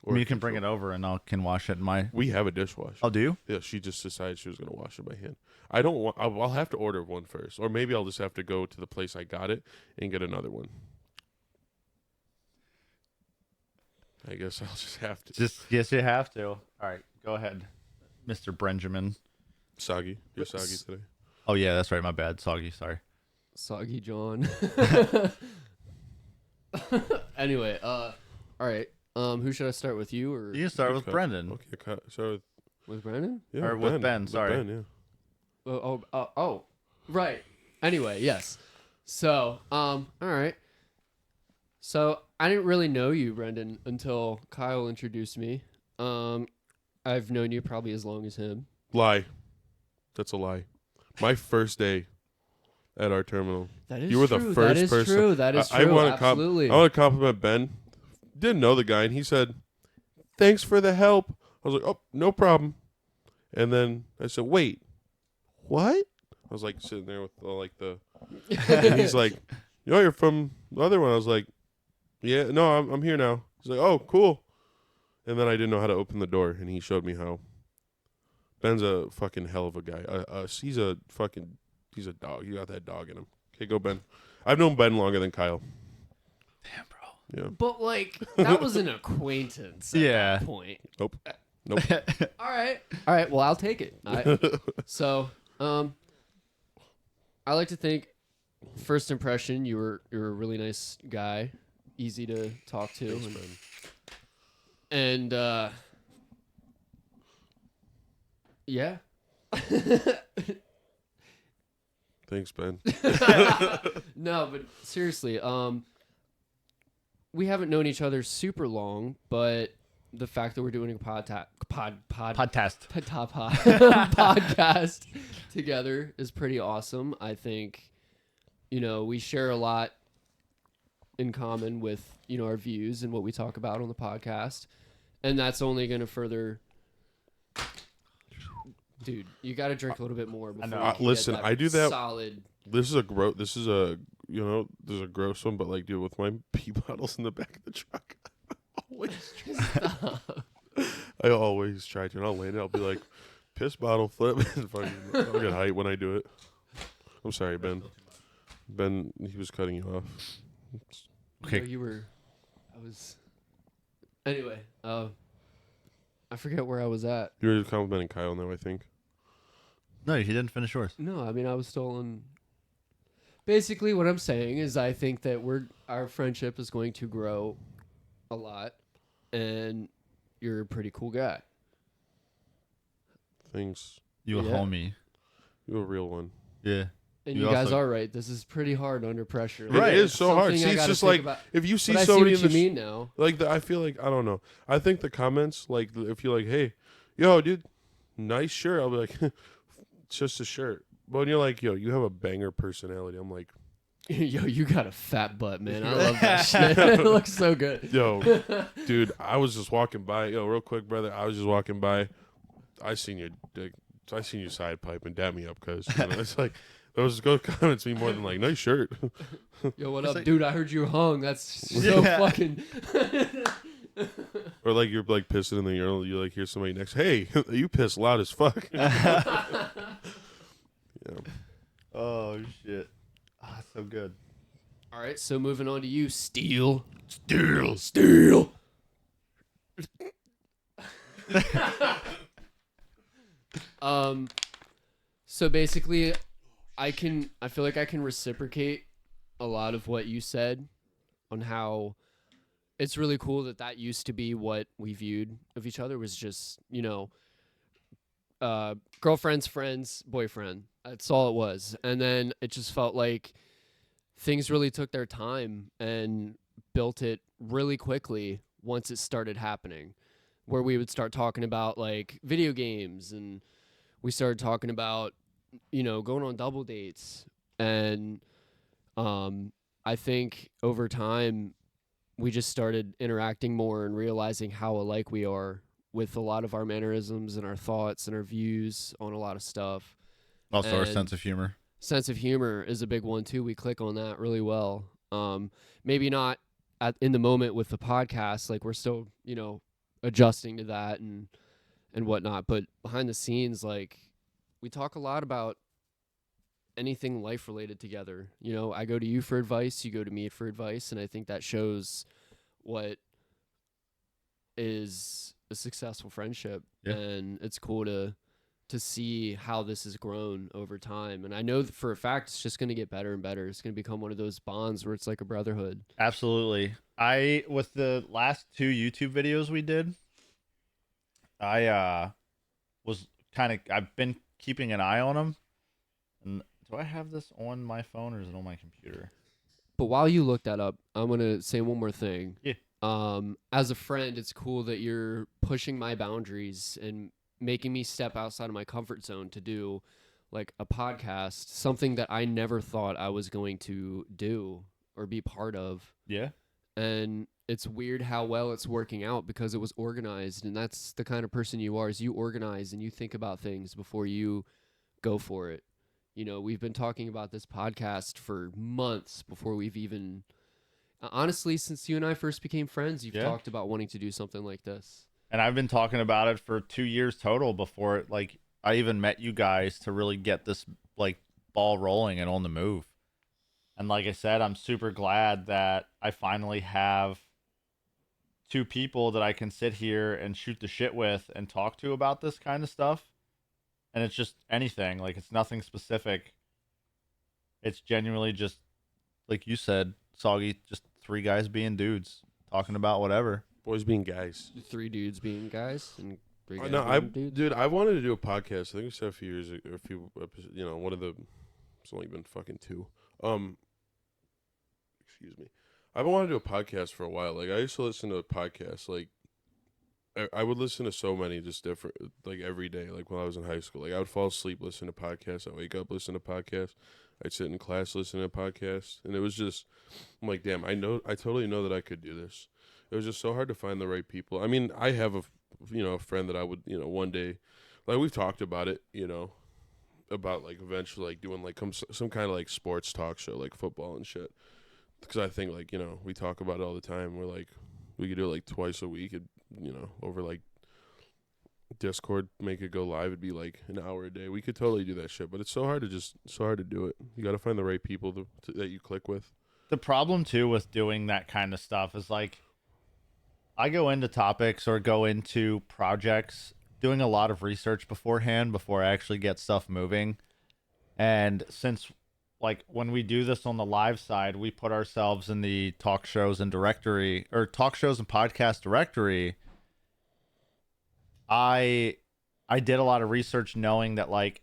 I mean, you can bring it over and I can wash it in my. We have a dishwasher. I'll do. Yeah, she just decided she was going to wash it by hand. I don't want. I'll have to order one first, or maybe I'll just have to go to the place I got it and get another one. I guess I'll just have to. Just yes, you have to. All right, go ahead, Mr. Benjamin. Soggy, you're soggy today. Oh yeah, that's right. My bad. Soggy. Sorry. Soggy John. Anyway, all right. Who should I start with, you or You can start with Okay. Brendan Okay, so with Brandon? yeah, Or with Ben, sorry. Ben, yeah. Oh, right. Anyway, yes. So, all right. So I didn't really know you, Brendan, until Kyle introduced me. I've known you probably as long as him. Lie. That's a lie. My first day at our terminal. That is You were true. the That first is person. true. That is I true. want to Absolutely. I want to compliment Ben. Didn't know the guy, and he said, "Thanks for the help." I was like, "Oh, no problem." And then I said, "Wait, what?" I was like sitting there with and he's like, "You know, you're from the other one." I was like, "Yeah, no, I'm here now." He's like, "Oh, cool." And then I didn't know how to open the door, and he showed me how. Ben's a fucking hell of a guy. He's a dog. He got that dog in him. Okay, go Ben. I've known Ben longer than Kyle. Damn, bro. Yeah. But like that was an acquaintance at that point. Nope. All right. Well, I'll take it. So, I like to think, first impression, you're a really nice guy, easy to talk to, Thanks, Ben. and yeah. Thanks, Ben. No, but seriously, we haven't known each other super long, but the fact that we're doing a podcast podcast together is pretty awesome. I think, we share a lot in common with, our views and what we talk about on the podcast. And that's only going to further... Dude, you got to drink a little bit more. Before Listen, I do that. Solid. This is a there's a gross one, but like, dude, with my pee bottles in the back of the truck, I always try to. And I'll land it. I'll be like, piss bottle flip. And fucking, I'll get hype when I do it. I'm sorry, Ben. Ben, he was cutting you off. Okay. Anyway, I forget where I was at. You were complimenting Kyle now, I think. No, he didn't finish yours. No, I mean, I was still on. Basically, what I'm saying is I think that our friendship is going to grow a lot, and you're a pretty cool guy. Thanks. You a homie. You're a real one. Yeah. And you guys are right. This is pretty hard under pressure. Right. It is so hard. See, it's just like, if you see somebody in the... I see what you mean now. Like, I feel like, I don't know. I think the comments, like, if you're like, hey, yo, dude, nice shirt. I'll be like, it's just a shirt. But when you're like, yo, you have a banger personality, I'm like... Yo, you got a fat butt, man. I love that shit. It looks so good. Yo, dude, I was just walking by. Yo, real quick, brother. I was just walking by. I seen your dick. I seen your side pipe and dap me up, because it's like... Those comments mean more than like, nice shirt. Yo, what up, dude? I heard you hung. That's so fucking... Or like you're like pissing in the urinal, you like hear somebody next, hey, you piss loud as fuck. Yeah. Oh shit. Ah, so good. All right, so moving on to you, Steel. So basically, I feel like I can reciprocate a lot of what you said on how it's really cool that used to be what we viewed of each other, was just, girlfriends, friends, boyfriend. That's all it was. And then it just felt like things really took their time and built it really quickly once it started happening, where we would start talking about like video games, and we started talking about, going on double dates. And I think over time we just started interacting more and realizing how alike we are with a lot of our mannerisms and our thoughts and our views on a lot of stuff. Also, our sense of humor. Sense of humor is a big one too. We click on that really well. Maybe not in the moment with the podcast, like we're still, adjusting to that and whatnot. But behind the scenes, like, we talk a lot about anything life related together. I go to you for advice, you go to me for advice, and I think that shows what is a successful friendship. Yeah. And it's cool to see how this has grown over time. And I know that for a fact it's just going to get better and better. It's going to become one of those bonds where it's like a brotherhood. Absolutely. With the last 2 YouTube videos we did, I've been keeping an eye on them. And do I have this on my phone or is it on my computer? But while you look that up, I'm going to say one more thing. Yeah. As a friend, it's cool that you're pushing my boundaries and making me step outside of my comfort zone to do like a podcast, something that I never thought I was going to do or be part of. Yeah. And it's weird how well it's working out because it was organized, and that's the kind of person you are, is you organize and you think about things before you go for it. We've been talking about this podcast for months before we've even, honestly, since you and I first became friends, you've talked about wanting to do something like this. And I've been talking about it for 2 years total before it, like I even met you guys to really get this like ball rolling and on the move. And like I said, I'm super glad that I finally have two people that I can sit here and shoot the shit with and talk to about this kind of stuff. And it's just anything, like it's nothing specific. It's genuinely just like you said, Soggy, just three guys being dudes talking about whatever. Boys being guys. 3 dudes being guys and 3 guys No, being dudes. dude, I wanted to do a podcast. I think we said a few years ago, one of the. It's only been fucking 2. Excuse me. I've been wanting to do a podcast for a while. Like I used to listen to podcasts. Like I would listen to so many just different, like every day. Like when I was in high school, like I would fall asleep listening to podcasts. I'd wake up listen to podcasts. I'd sit in class listening to podcasts, and it was just, I'm like, damn, I totally know that I could do this. It was just so hard to find the right people. I mean, I have a friend that I would, one day, like we've talked about it, about like eventually like doing like some kind of like sports talk show, like football and shit. Because I think like, we talk about it all the time. We're like, we could do it like twice a week, over like Discord, make it go live. It'd be like an hour a day. We could totally do that shit, but it's so hard to do it. You got to find the right people that you click with. The problem too with doing that kind of stuff is like I go into topics or go into projects doing a lot of research beforehand before I actually get stuff moving. And since like when we do this on the live side, we put ourselves in the talk shows and podcast directory. I did a lot of research knowing that like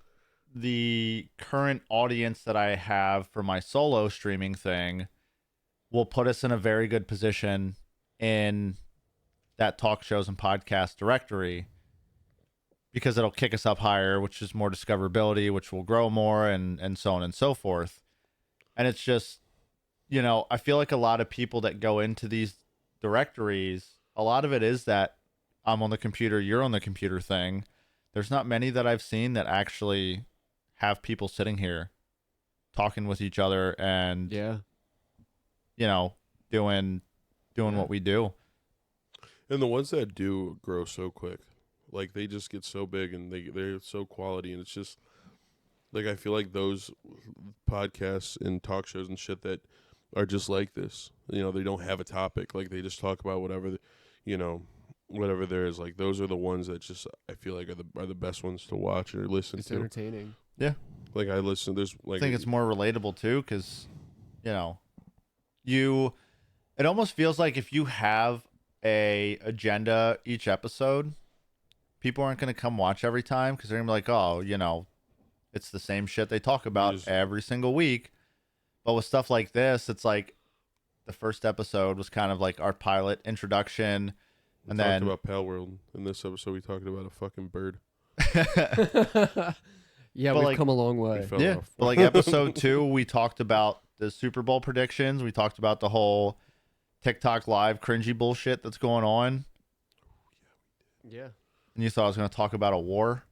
the current audience that I have for my solo streaming thing will put us in a very good position in that talk shows and podcast directory because it'll kick us up higher, which is more discoverability, which will grow more and so on and so forth. And it's just, I feel like a lot of people that go into these directories, a lot of it is that I'm on the computer, you're on the computer thing. There's not many that I've seen that actually have people sitting here talking with each other and, doing what we do. And the ones that do grow so quick, like they just get so big and they're so quality, and it's just like I feel like those podcasts and talk shows and shit that are just like this. They don't have a topic. Like they just talk about whatever, whatever there is. Like those are the ones that just I feel like are the best ones to watch or listen It's to. entertaining. Yeah. Like I listen. There's like I think it's more relatable too, because it almost feels like if you have a agenda each episode, people aren't going to come watch every time because they're going to be like, oh, it's the same shit they talk about every single week. But with stuff like this, it's like the first episode was kind of like our pilot introduction. We talked about Pal World. In this episode, we talked about a fucking bird. Yeah, but we've come a long way. Yeah, but like episode 2, we talked about the Super Bowl predictions. We talked about the whole TikTok live cringy bullshit that's going on. Yeah. And you thought I was going to talk about a war.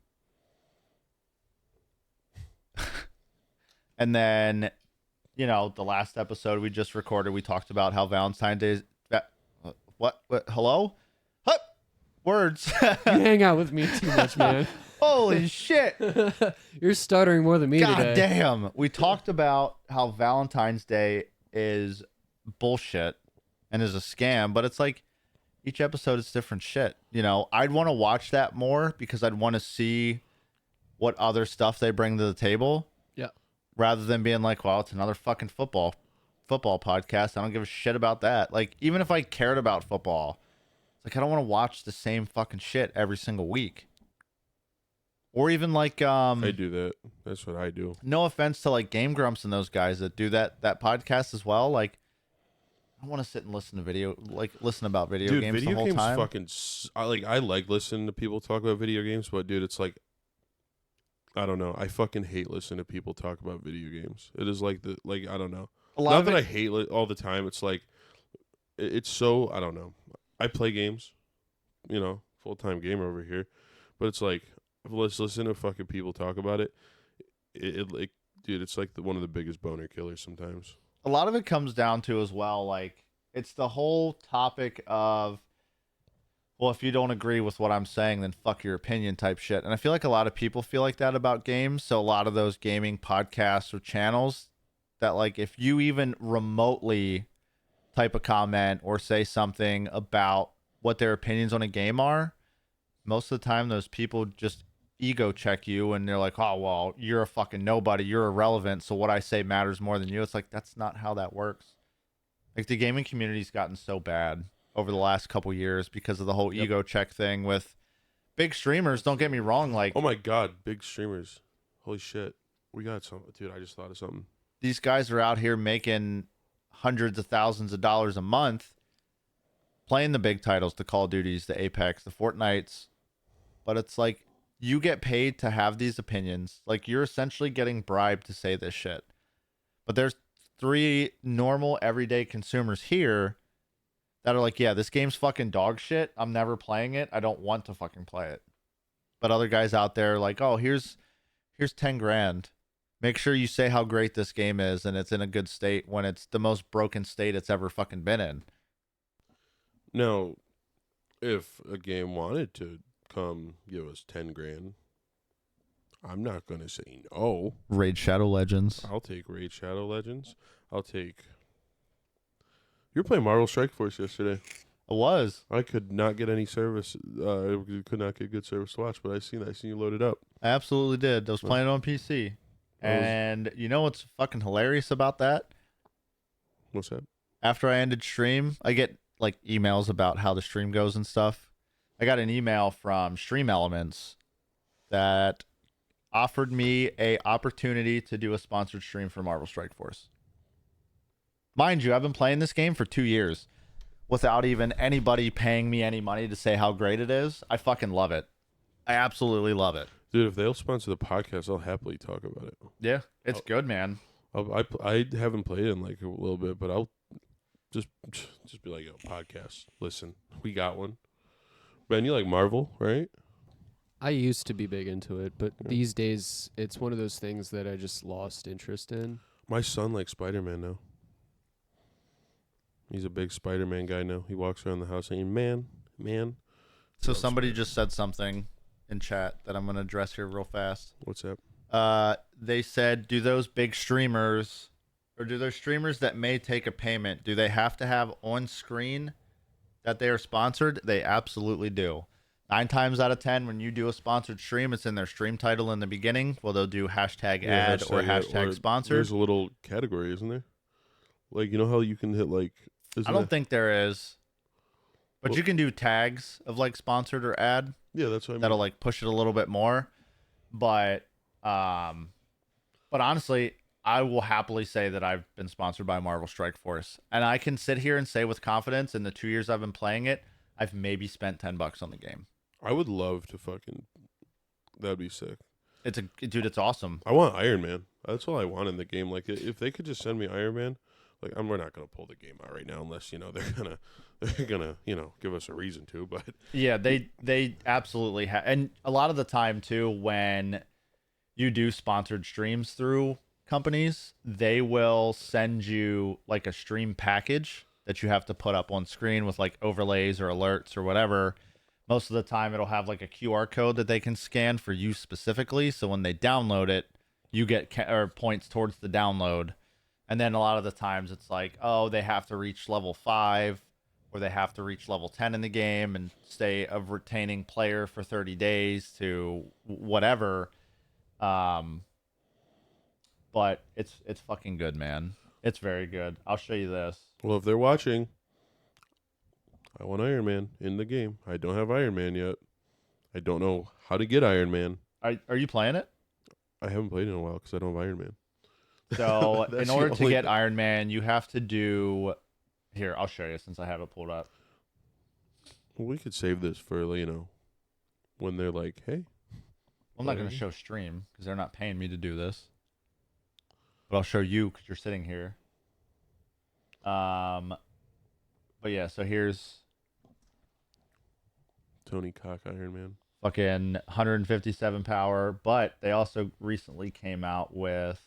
And then, the last episode we just recorded, we talked about how Valentine's Day is... What? Hello? Huh? Words. You hang out with me too much, man. Holy shit. You're stuttering more than me God today. damn. We talked about how Valentine's Day is bullshit and is a scam, but it's like each episode is different shit. I'd want to watch that more because I'd want to see what other stuff they bring to the table. Yeah. Rather than being like, well, it's another fucking football podcast. I don't give a shit about that. Like, even if I cared about football, it's like I don't want to watch the same fucking shit every single week. Or even like I do that. That's what I do. No offense to like Game Grumps and those guys that do that podcast as well. Like, I want to sit and listen about video games video the whole games time. Fucking, I like listening to people talk about video games, but dude, it's like, I don't know. I fucking hate listening to people talk about video games. It is like I don't know. Not that I hate it all the time. It's like, it's so, I don't know. I play games, full-time gamer over here, but it's like, let's listen to fucking people talk about it. It dude, it's like one of the biggest boner killers sometimes. A lot of it comes down to as well, like, it's the whole topic of well, if you don't agree with what I'm saying, then fuck your opinion type shit. And I feel like a lot of people feel like that about games. So a lot of those gaming podcasts or channels that like if you even remotely type a comment or say something about what their opinions on a game are, most of the time those people just ego check you and they're like, oh, well, you're a fucking nobody. You're irrelevant. So what I say matters more than you. It's like, that's not how that works. Like the gaming community's gotten so bad over the last couple years because of the whole ego check thing with big streamers. Don't get me wrong. Like, Oh my god, big streamers. Holy shit. We got some, dude. I just thought of something. these guys are out here making hundreds of thousands of dollars a month playing the big titles, the Call of Duties, the Apex, the Fortnites. But it's like you get paid to have these opinions. Like you're essentially getting bribed to say this shit. But there's 3 normal everyday consumers here that are like, yeah, this game's fucking dog shit. I'm never playing it. I don't want to fucking play it. But other guys out there are like, oh, here's 10 grand. Make sure you say how great this game is and it's in a good state when it's the most broken state it's ever fucking been in. Now, if a game wanted to come give us 10 grand, I'm not going to say no. Raid Shadow Legends. I'll take Raid Shadow Legends. I'll take... You were playing Marvel Strike Force yesterday. It was. I could not get any service. I could not get good service to watch, but I seen you load it up. I absolutely did. I was playing it on PC. And you know what's fucking hilarious about that? What's that? After I ended stream, I get like emails about how the stream goes and stuff. I got an email from Stream Elements that offered me a opportunity to do a sponsored stream for Marvel Strike Force. Mind you, I've been playing this game for 2 years without even anybody paying me any money to say how great it is. I fucking love it. I absolutely love it. Dude, if they'll sponsor the podcast, I'll happily talk about it. Yeah, it's good, man. I haven't played it in like a little bit, but I'll just be like, yo, podcast. Listen, we got one. Ben, you like Marvel, right? I used to be big into it, but these days it's one of those things that I just lost interest in. My son likes Spider-Man now. He's a big Spider-Man guy now. He walks around the house saying, man. So somebody just said something in chat that I'm going to address here real fast. What's that? They said, do those big streamers, or do those streamers that may take a payment, do they have to have on screen that they are sponsored? They absolutely do. 9 times out of 10, when you do a sponsored stream, it's in their stream title in the beginning. Well, they'll do hashtag ad or hashtag sponsored. There's a little category, isn't there? Like, you know how you can hit like... I don't think there is. But you can do tags of like sponsored or ad. Yeah, that's what I mean. That'll like push it a little bit more. But honestly, I will happily say that I've been sponsored by Marvel Strike Force. And I can sit here and say with confidence in the 2 years I've been playing it, I've maybe spent $10 on the game. I would love to fucking... That'd be sick. Dude, it's awesome. I want Iron Man. That's all I want in the game. Like, if they could just send me Iron Man... Like, we're not gonna pull the game out right now unless they're gonna give us a reason to. But yeah, they absolutely have, and a lot of the time too, when you do sponsored streams through companies, they will send you like a stream package that you have to put up on screen with like overlays or alerts or whatever. Most of the time, it'll have like a QR code that they can scan for you specifically. So when they download it, you get points towards the download. And then a lot of the times it's like, oh, they have to reach level 5 or they have to reach level 10 in the game and stay a retaining player for 30 days to whatever. But it's fucking good, man. It's very good. I'll show you this. Well, if they're watching, I want Iron Man in the game. I don't have Iron Man yet. I don't know how to get Iron Man. Are you playing it? I haven't played in a while because I don't have Iron Man. So in order to get Iron Man, you have to do... Here, I'll show you since I have it pulled up. Well, we could save this for, when they're like, hey. I'm not going to show stream because they're not paying me to do this. But I'll show you because you're sitting here. But yeah, so here's... Tony Cock Iron Man. Fucking 157 power. But they also recently came out with...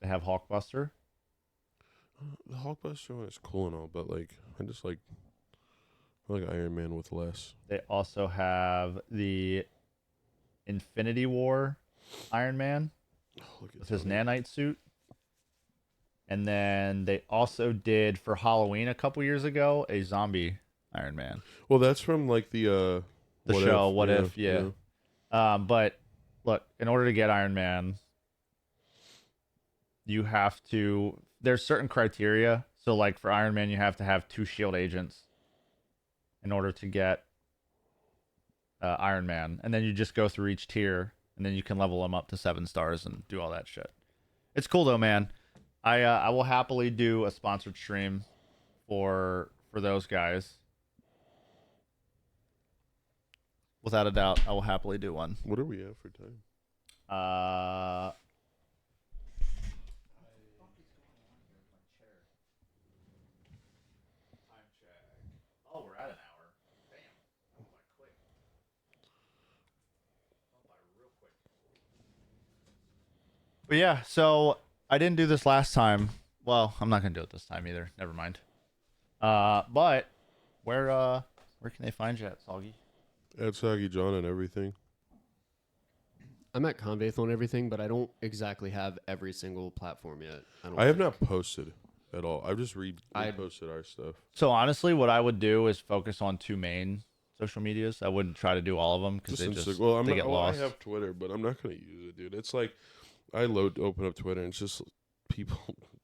They have Hulkbuster. The Hulkbuster one is cool and all, but like I like Iron Man with less. They also have the Infinity War Iron Man Oh, look at with his Tony. nanite suit. And then they also did for Halloween a couple years ago a zombie Iron Man. Well, that's from like the Show What If, yeah. But look, in order to get Iron Man, you have to. There's certain criteria. So, like for Iron Man, you have to have 2 shield agents in order to get Iron Man, and then you just go through each tier, and then you can level them up to 7 stars and do all that shit. It's cool though, man. I will happily do a sponsored stream for those guys. Without a doubt, I will happily do one. What are we at for time? Oh, we're at an hour. Damn. Went by quick. Went by real quick. But yeah, so I didn't do this last time. Well, I'm not gonna do it this time either. Never mind. But where can they find you at, Soggy? At Soggy John and everything. I'm at Convaith on everything, but I don't exactly have every single platform yet. I have not posted at all. I've just reposted our stuff. So honestly, what I would do is focus on 2 main social medias. I wouldn't try to do all of them because they just they get lost. I have Twitter, but I'm not gonna use it, dude. It's like I open up Twitter and it's just people.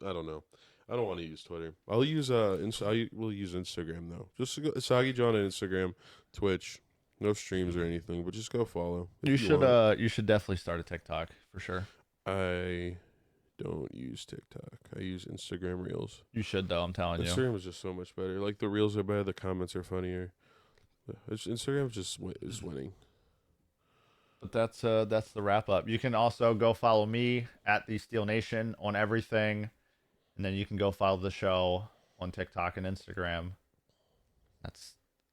I don't know. I don't want to use Twitter. I'll use I will use Instagram though. Just go, Soggy John on Instagram, Twitch. No streams or anything, but just go follow. You should definitely start a TikTok for sure. I don't use TikTok. I use Instagram Reels. You should though. I'm telling you. Instagram is just so much better. Like the Reels are better, the comments are funnier. Instagram is winning. But that's the wrap up. You can also go follow me at the Steel Nation on everything, and then you can go follow the show on TikTok and Instagram.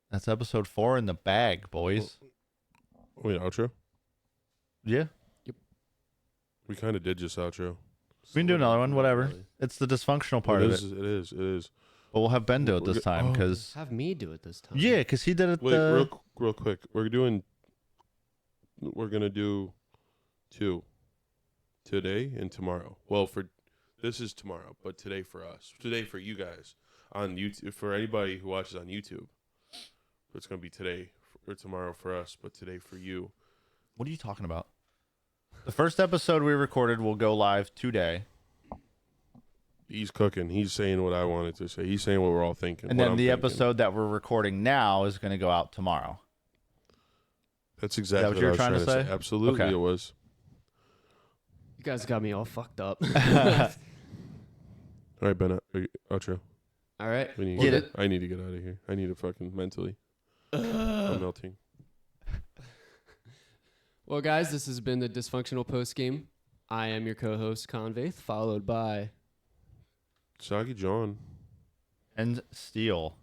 That's episode 4 in the bag, boys. Wait, outro? Yeah, We kind of did just outro. we can do another one. Whatever. It's the dysfunctional part of it. It is. But we'll have Ben do it this time because Have me do it this time. yeah, because he did it. Wait, real quick. We're gonna do 2 today and tomorrow. Well, this is tomorrow, but today for us. Today for you guys on YouTube. For anybody who watches on YouTube, it's gonna be today or tomorrow for us, but today for you. What are you talking about? The first episode we recorded will go live today. He's cooking. He's saying what I wanted to say. He's saying what we're all thinking. And then the episode that we're recording now is going to go out tomorrow. That's exactly what you were I was trying to say? Absolutely, Okay. It was. You guys got me all fucked up. All right, Ben. Outro. All right. Get it. I need to get out of here. I need to fucking mentally. I'm melting. Well, guys, this has been the Dysfunctional Post Game. I am your co-host, Convaith, followed by... Soggy John. And Steel.